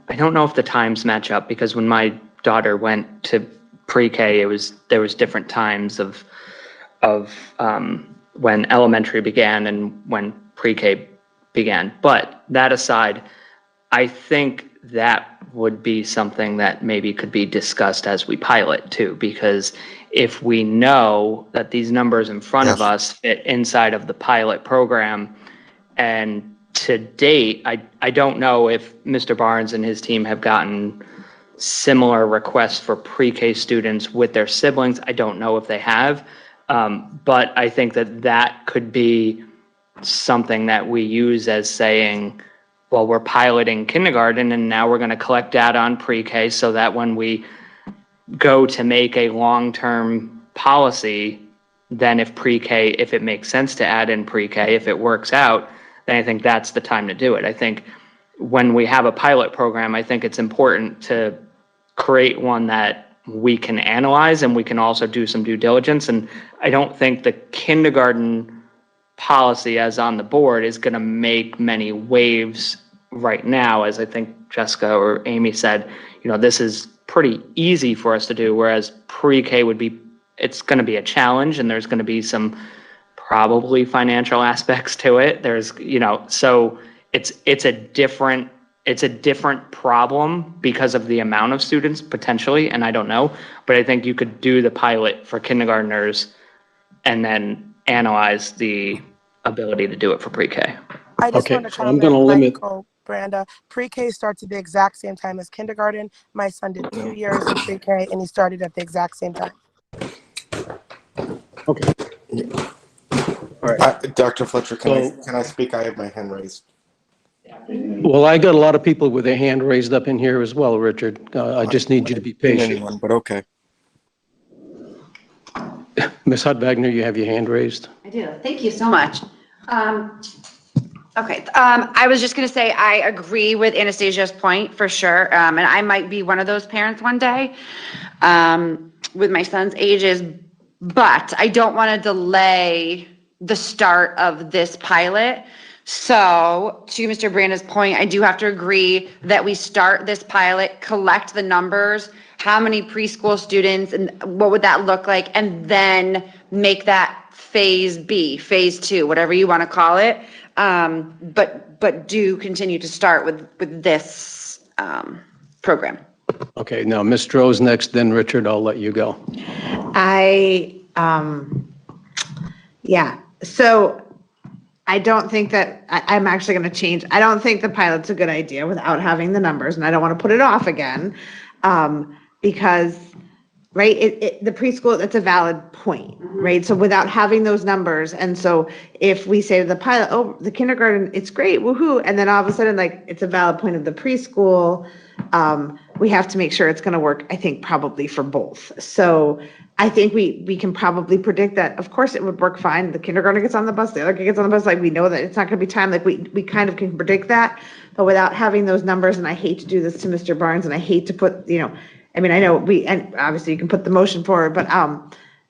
I don't know if the times match up, because when my daughter went to pre-K, there was different times of when elementary began and when pre-K began. But that aside, I think that would be something that maybe could be discussed as we pilot too, because if we know that these numbers in front of us fit inside of the pilot program, and to date, I don't know if Mr. Barnes and his team have gotten similar requests for pre-K students with their siblings. I don't know if they have, but I think that could be something that we use as saying, well, we're piloting kindergarten and now we're going to collect data on pre-K, so that when we go to make a long-term policy, then if it makes sense to add in pre-K, if it works out, then I think that's the time to do it. I think when we have a pilot program, I think it's important to create one that we can analyze and we can also do some due diligence. And I don't think the kindergarten policy as on the board is going to make many waves right now. As I think Jessica or Amy said, this is pretty easy for us to do, whereas pre-K it's going to be a challenge, and there's going to be some probably financial aspects to it. There's, so it's a different problem because of the amount of students potentially, and I don't know, but I think you could do the pilot for kindergartners and then analyze the ability to do it for pre-K. I just want to comment, Michael, Branda, pre-K starts at the exact same time as kindergarten. My son did 2 years in pre-K and he started at the exact same time. Okay. All right. Dr. Fletcher, can I speak? I have my hand raised. Well, I got a lot of people with their hand raised up in here as well, Richard. I just need you to be patient. Anyone, but okay. Ms. Hudbagner, you have your hand raised. I do. Thank you so much. Okay. I was just going to say, I agree with Anastasia's point for sure. And I might be one of those parents one day with my son's ages, but I don't want to delay the start of this pilot So to Mr. Branda's point, I do have to agree that we start this pilot, collect the numbers, how many preschool students and what would that look like? And then make that phase B, phase 2, whatever you want to call it. But do continue to start with this program. Okay, now Ms. Stroh's next, then Richard, I'll let you go. Yeah, so I don't think that, I'm actually going to change. I don't think the pilot's a good idea without having the numbers, and I don't want to put it off again. Because, right, the preschool, that's a valid point, right? So without having those numbers, and so if we say to the pilot, oh, the kindergarten, it's great, woohoo, and then all of a sudden, like, it's a valid point of the preschool, we have to make sure it's going to work, I think, probably for both. So I think we can probably predict that, of course, it would work fine. The kindergarten gets on the bus, the other kid gets on the bus, like, we know that it's not going to be time, like, we kind of can predict that, but without having those numbers, and I hate to do this to Mr. Barnes, and I hate to put, I mean, I know and obviously you can put the motion forward, but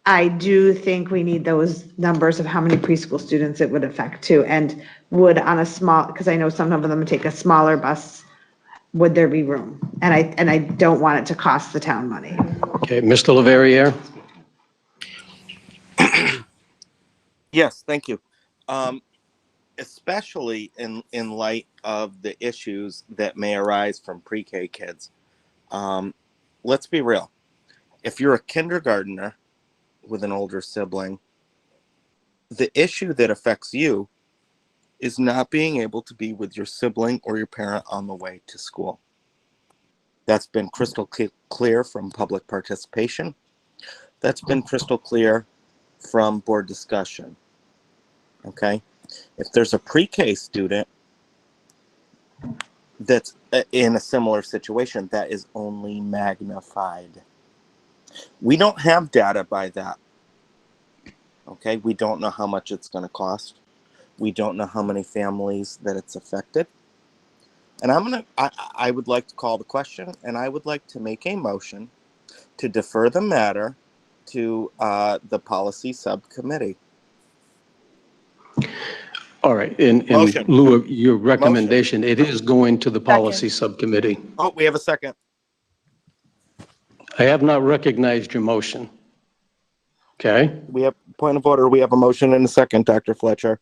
I do think we need those numbers of how many preschool students it would affect too, and would on a small, because I know some of them take a smaller bus, would there be room? And I don't want it to cost the town money. Okay, Mr. Leverrier? Yes, thank you. Especially in light of the issues that may arise from pre-K kids. Let's be real. If you're a kindergartner with an older sibling, the issue that affects you is not being able to be with your sibling or your parent on the way to school. That's been crystal clear from public participation. That's been crystal clear from board discussion. Okay? If there's a pre-K student that's in a similar situation, that is only magnified. We don't have data by that. Okay, we don't know how much it's going to cost. We don't know how many families that it's affected. And I would like to call the question, and I would like to make a motion to defer the matter to the policy subcommittee. All right, in lieu of your recommendation, it is going to the policy subcommittee. Oh, we have a second. I have not recognized your motion. Okay? We have point of order. We have a motion and a second, Dr. Fletcher.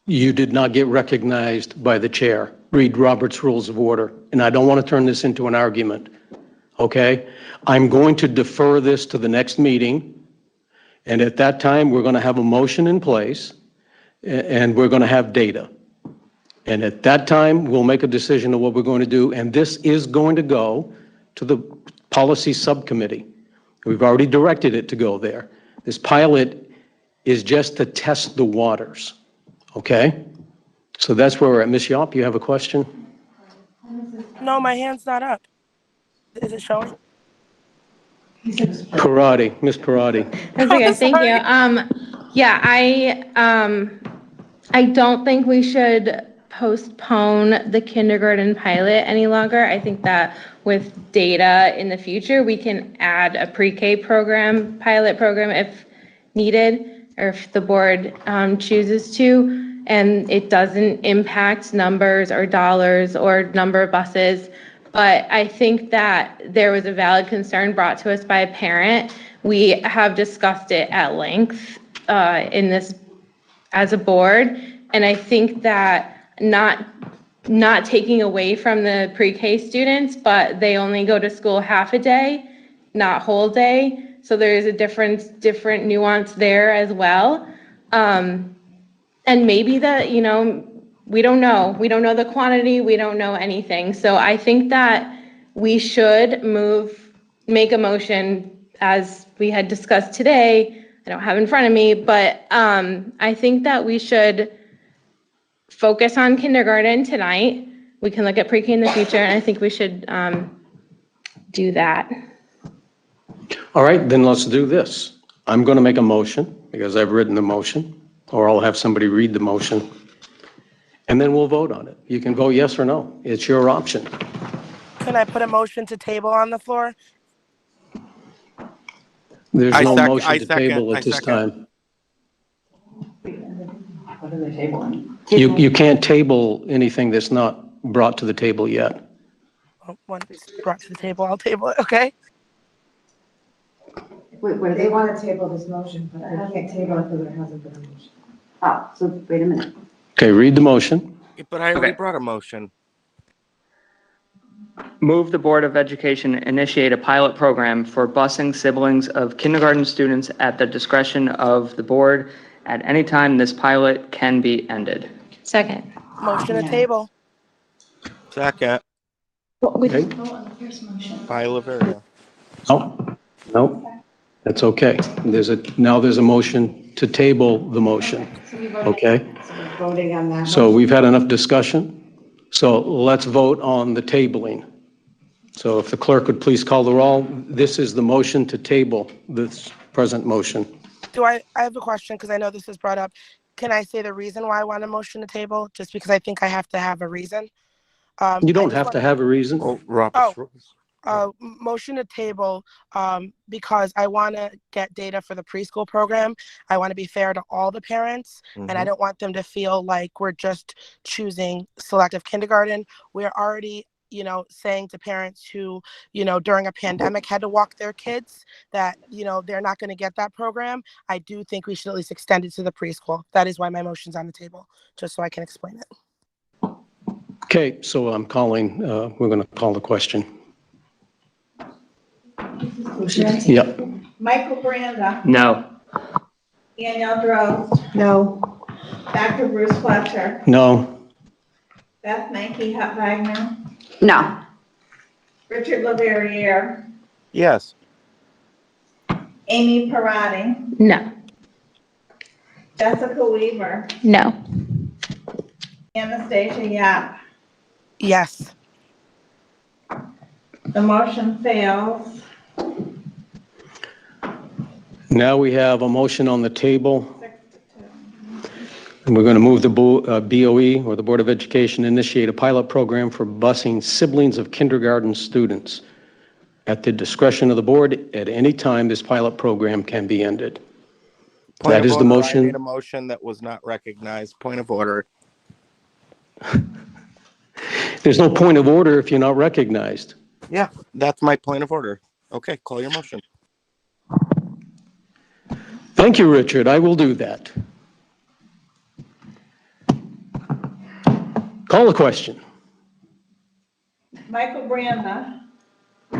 You did not get recognized by the chair. Read Robert's Rules of Order, and I don't want to turn this into an argument. Okay? I'm going to defer this to the next meeting, and at that time, we're going to have a motion in place, and we're going to have data. And at that time, we'll make a decision of what we're going to do, and this is going to go to the policy subcommittee. We've already directed it to go there. This pilot is just to test the waters, okay? So that's where we're at. Ms. Yop, you have a question? No, my hand's not up. Is it showing? Parati, Ms. Parati. That's okay, thank you. Yeah, I don't think we should postpone the kindergarten pilot any longer. I think that with data in the future, we can add a pre-K program, pilot program if needed, or if the board chooses to, and it doesn't impact numbers or dollars or number of buses. But I think that there was a valid concern brought to us by a parent. We have discussed it at length in this as a board, and I think that not taking away from the pre-K students, but they only go to school half a day, not whole day. So there is a different nuance there as well. And maybe that, we don't know. We don't know the quantity. We don't know anything. So I think that we should make a motion as we had discussed today. I don't have it in front of me, but I think that we should focus on kindergarten tonight. We can look at pre-K in the future, and I think we should do that. All right, then let's do this. I'm going to make a motion because I've written the motion, or I'll have somebody read the motion, and then we'll vote on it. You can vote yes or no. It's your option. Can I put a motion to table on the floor? There's no motion to table at this time. What are they tabling? You can't table anything that's not brought to the table yet. When it's brought to the table, I'll table it, okay? Wait, they want to table this motion, but I can't table it because there hasn't been a motion. Oh, so wait a minute. Okay, read the motion. But I already Okay. brought a motion. Move the Board of Education initiate a pilot program for busing siblings of kindergarten students at the discretion of the board. At any time, this pilot can be ended. Second. Motion to table. Second, Okay. by Laveria. No, that's okay. Now there's a motion to table the motion, okay? So we're voting on that. So we've had enough discussion, so let's vote on the tabling. So if the clerk would please call the roll, this is the motion to table this present motion. I have a question because I know this was brought up. Can I say the reason why I want a motion to table? Just because I think I have to have a reason. You don't have to have a reason. Motion to table because I want to get data for the preschool program. I want to be fair to all the parents, and I don't want them to feel like we're just choosing selective kindergarten. We're already, saying to parents who, during a pandemic had to walk their kids that, they're not going to get that program. I do think we should at least extend it to the preschool. That is why my motion's on the table, just so I can explain it. Okay, so we're going to call the question. Yep. Michael Branda, No. Danielle Droz, No. Dr. Bruce Fletcher, No. Beth Mankey Hutt Wagner, No. Richard Laverriere, Yes. Amy Parati, No. Jessica Weaver, No. Anastasia Yap. Yes. The motion fails. Now we have a motion on the table. And we're going to move the BOE, or the Board of Education, initiate a pilot program for busing siblings of kindergarten students. At the discretion of the board, at any time, this pilot program can be ended. Point That of is the order, motion. I made a motion that was not recognized. Point of order. There's no point of order if you're not recognized. Yeah, that's my point of order. Okay, call your motion. Thank you, Richard. I will do that. Call the question. Michael Branda,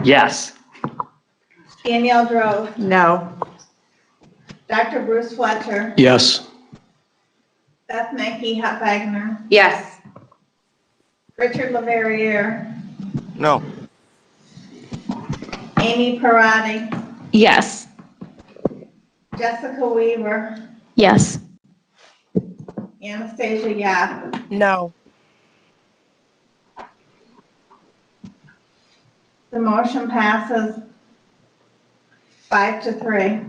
Yes. Danielle Droz, No. Dr. Bruce Fletcher, Yes. Beth Mankey Hutt Wagner, Yes. Richard Laverriere, No. Amy Parati, Yes. Jessica Weaver, Yes. Anastasia Yap. No. The motion passes 5-3.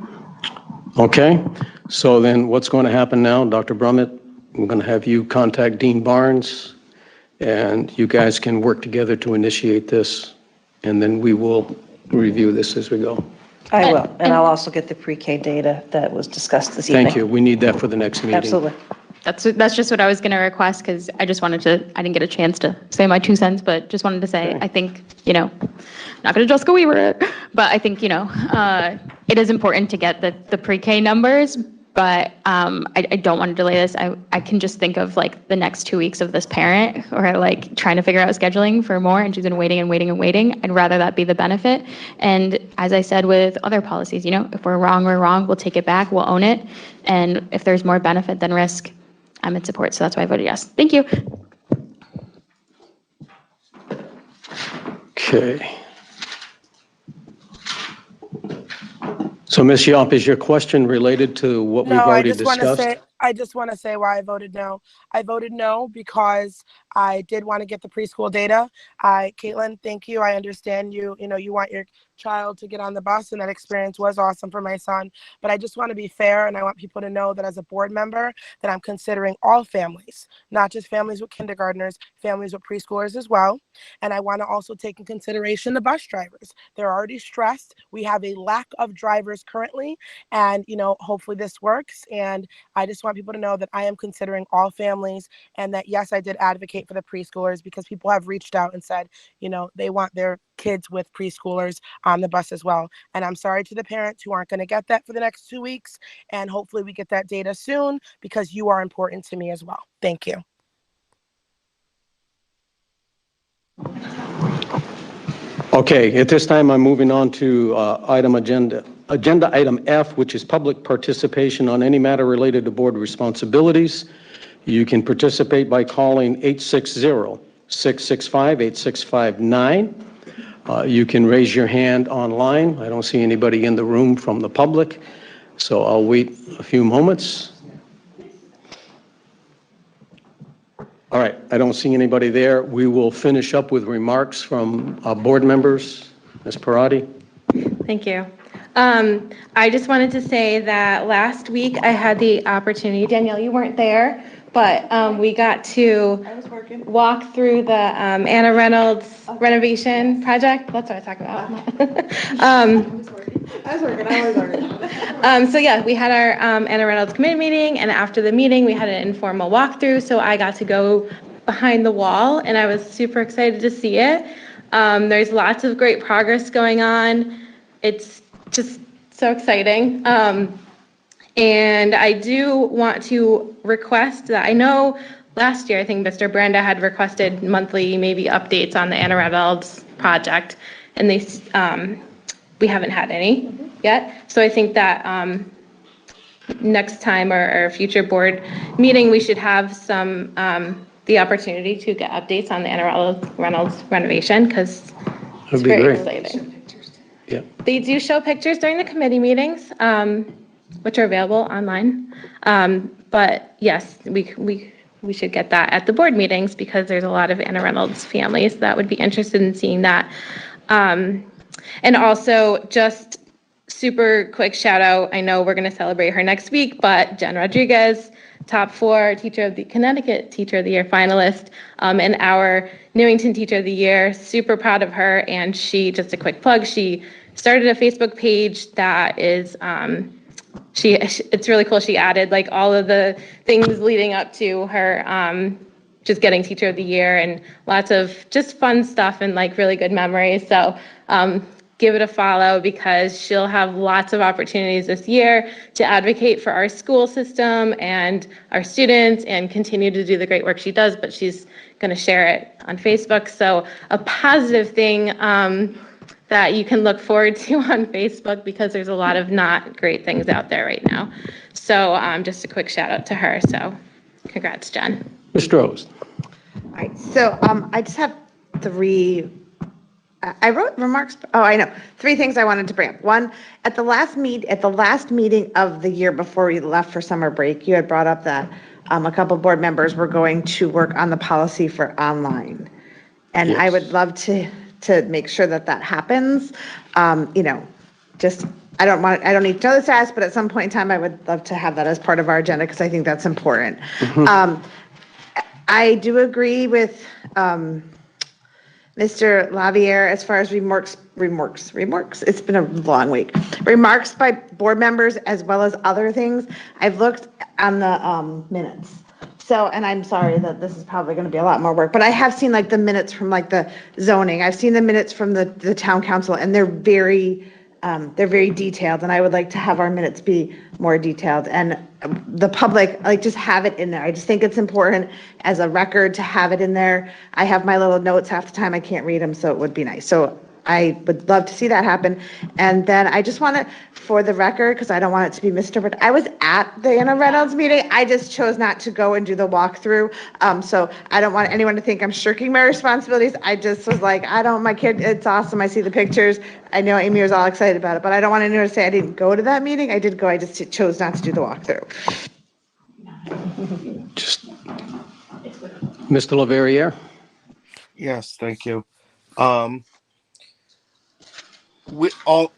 Okay, so then what's going to happen now, Dr. Brummett? We're going to have you contact Dean Barnes, and you guys can work together to initiate this, and then we will review this as we go. I will, and I'll also get the pre-K data that was discussed this evening. Thank you. We need that for the next meeting. Absolutely. That's just what I was going to request because I didn't get a chance to say my 2 cents, but just wanted to say, I think, not going to Jessica Weaver it, but I think, it is important to get the pre-K numbers, but I don't want to delay this. I can just think of like the next 2 weeks of this parent or like trying to figure out scheduling for more and she's been waiting and waiting and waiting. I'd rather that be the benefit. And as I said with other policies, if we're wrong, we're wrong. We'll take it back. We'll own it. And if there's more benefit than risk, I'm in support. So that's why I voted yes. Thank you. Okay. So, Ms. Yop, is your question related to what we've already discussed? I just want to say why I voted no. I voted no because I did want to get the preschool data. Caitlin, thank you. I understand you want your child to get on the bus, and that experience was awesome for my son. But I just want to be fair, and I want people to know that as a board member, that I'm considering all families, not just families with kindergartners, families with preschoolers as well. And I want to also take in consideration the bus drivers. They're already stressed. We have a lack of drivers currently, and hopefully this works. And I just want people to know that I am considering all families, and that yes, I did advocate for the preschoolers because people have reached out and said, they want their kids with preschoolers on the bus as well. And I'm sorry to the parents who aren't going to get that for the next 2 weeks. And hopefully we get that data soon because you are important to me as well. Thank you. Okay, at this time, I'm moving on to agenda item F, which is public participation on any matter related to board responsibilities. You can participate by calling 860-665-8659. You can raise your hand online. I don't see anybody in the room from the public, so I'll wait a few moments. All right, I don't see anybody there. We will finish up with remarks from board members. Ms. Parati. Thank you. I just wanted to say that last week I had the opportunity, Danielle, you weren't there, but we got to walk through the Anna Reynolds renovation project. That's what I talk about. So yeah, we had our Anna Reynolds committee meeting, and after the meeting, we had an informal walkthrough. So I got to go behind the wall, and I was super excited to see it. There's lots of great progress going on. It's just so exciting. And I do want to request that, I know last year, I think Mr. Branda had requested monthly maybe updates on the Anna Reynolds project, and we haven't had any yet. So I think that next time or future board meeting, we should have some, the opportunity to get updates on the Anna Reynolds renovation, because it's very exciting. Yeah. They do show pictures during the committee meetings, which are available online. But yes, we should get that at the board meetings, because there's a lot of Anna Reynolds families that would be interested in seeing that. And also, just super quick shout out. I know we're going to celebrate her next week, but Jen Rodriguez, top 4 Connecticut Teacher of the Year finalist, and our Newington Teacher of the Year. Super proud of her. And she, just a quick plug, she started a Facebook page that is, it's really cool. She added like all of the things leading up to her just getting Teacher of the Year, and lots of just fun stuff and like really good memories. So give it a follow, because she'll have lots of opportunities this year to advocate for our school system and our students and continue to do the great work she does, but she's going to share it on Facebook. So a positive thing that you can look forward to on Facebook, because there's a lot of not great things out there right now. So just a quick shout out to her. So congrats, Jen. Ms. Strohs. All right, so I just have 3, I wrote remarks, I know, 3 things I wanted to bring up. One, at the last meeting of the year before we left for summer break, you had brought up that a couple board members were going to work on the policy for online. And Yes. I would love to make sure that happens. Just, I don't need to know the status, but at some point in time, I would love to have that as part of our agenda, because I think that's important. I do agree with Mr. Lavier as far as remarks. It's been a long week. Remarks by board members as well as other things. I've looked on the minutes. So, and I'm sorry that this is probably going to be a lot more work, but I have seen like the minutes from like the zoning. I've seen the minutes from the town council, and they're very detailed, and I would like to have our minutes be more detailed, and the public, like, just have it in there. I just think it's important as a record to have it in there. I have my little notes half the time, I can't read them, so it would be nice. So I would love to see that happen. And then I just want to, for the record, because I don't want it to be but I was at the Anna Reynolds meeting. I just chose not to go and do the walkthrough. So I don't want anyone to think I'm shirking my responsibilities. I just was like, my kid, it's awesome. I see the pictures. I know Amy was all excited about it, but I don't want anyone to say I didn't go to that meeting. I did go. I just chose not to do the walkthrough. Mr. Leverrier? Yes, thank you. With all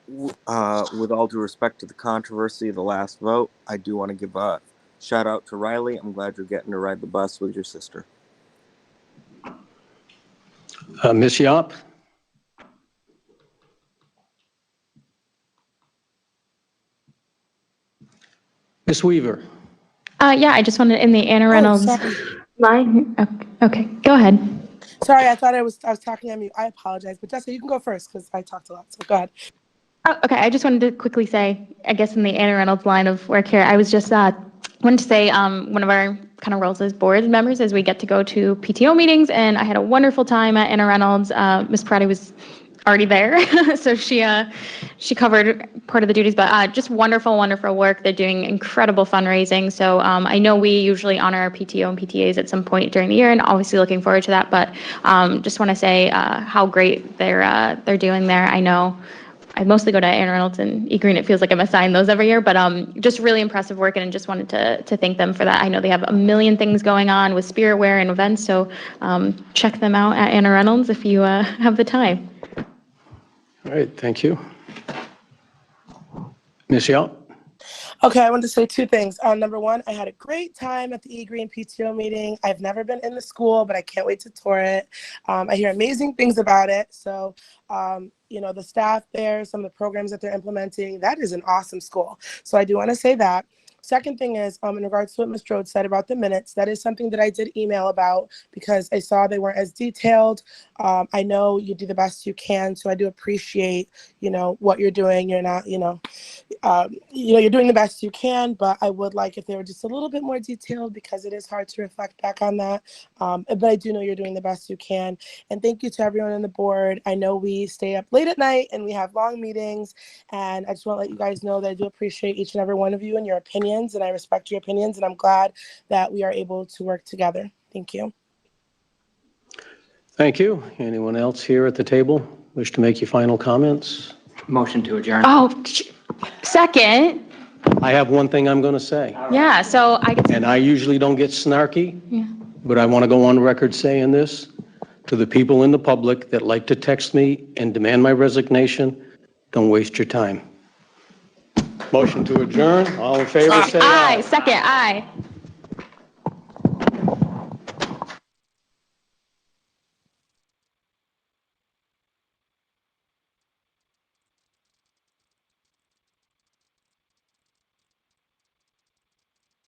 with all due respect to the controversy of the last vote, I do want to give a shout out to Riley. I'm glad you're getting to ride the bus with your sister. Ms. Yop? Ms. Weaver? Yeah, I just wanted in the Anna Reynolds sorry. line. Okay, go ahead. Sorry, I thought I was talking on mute. I apologize, but Jessica, you can go first because I talked a lot. So go ahead. Oh, okay, I just wanted to quickly say, I guess in the Anna Reynolds line of work here, I was just wanted to say one of our kind of roles as board members is we get to go to PTO meetings, and I had a wonderful time at Anna Reynolds. Ms. Peretti was already there, so she covered part of the duties, but just wonderful work. They're doing incredible fundraising. So I know we usually honor our PTO and PTAs at some point during the year, and obviously looking forward to that. But just want to say how great they're doing there. I know I mostly go to Anna Reynolds and E-Green. It feels like I'm assigned those every year, but just really impressive work, and just wanted to thank them for that. I know they have a million things going on with spirit wear and events, so check them out at Anna Reynolds if you have the time. All right, thank you. Ms. Yop? Okay, I wanted to say two things. Number one, I had a great time at the E-Green PTO meeting. I've never been in the school, but I can't wait to tour it. I hear amazing things about it. So, the staff there, some of the programs that they're implementing, that is an awesome school. So I do want to say that. Second thing is, in regards to what Ms. Strode said about the minutes, that is something that I did email about because I saw they weren't as detailed. I know you do the best you can, so I do appreciate, what you're doing. You're not, you're doing the best you can, but I would like if they were just a little bit more detailed because it is hard to reflect back on that. But I do know you're doing the best you can. And thank you to everyone on the board. I know we stay up late at night and we have long meetings, and I just want to let you guys know that I do appreciate each and every one of you and your opinions, and I respect your opinions, and I'm glad that we are able to work together. Thank you. Thank you. Anyone else here at the table wish to make your final comments? Motion to adjourn. Oh, second. I have one thing I'm going to say, Yeah, so I guess. and I usually don't get snarky, Yeah. but I want to go on record saying this to the people in the public that like to text me and demand my resignation. Don't waste your time. Motion to adjourn. All in favor, say aye. Aye, second, aye.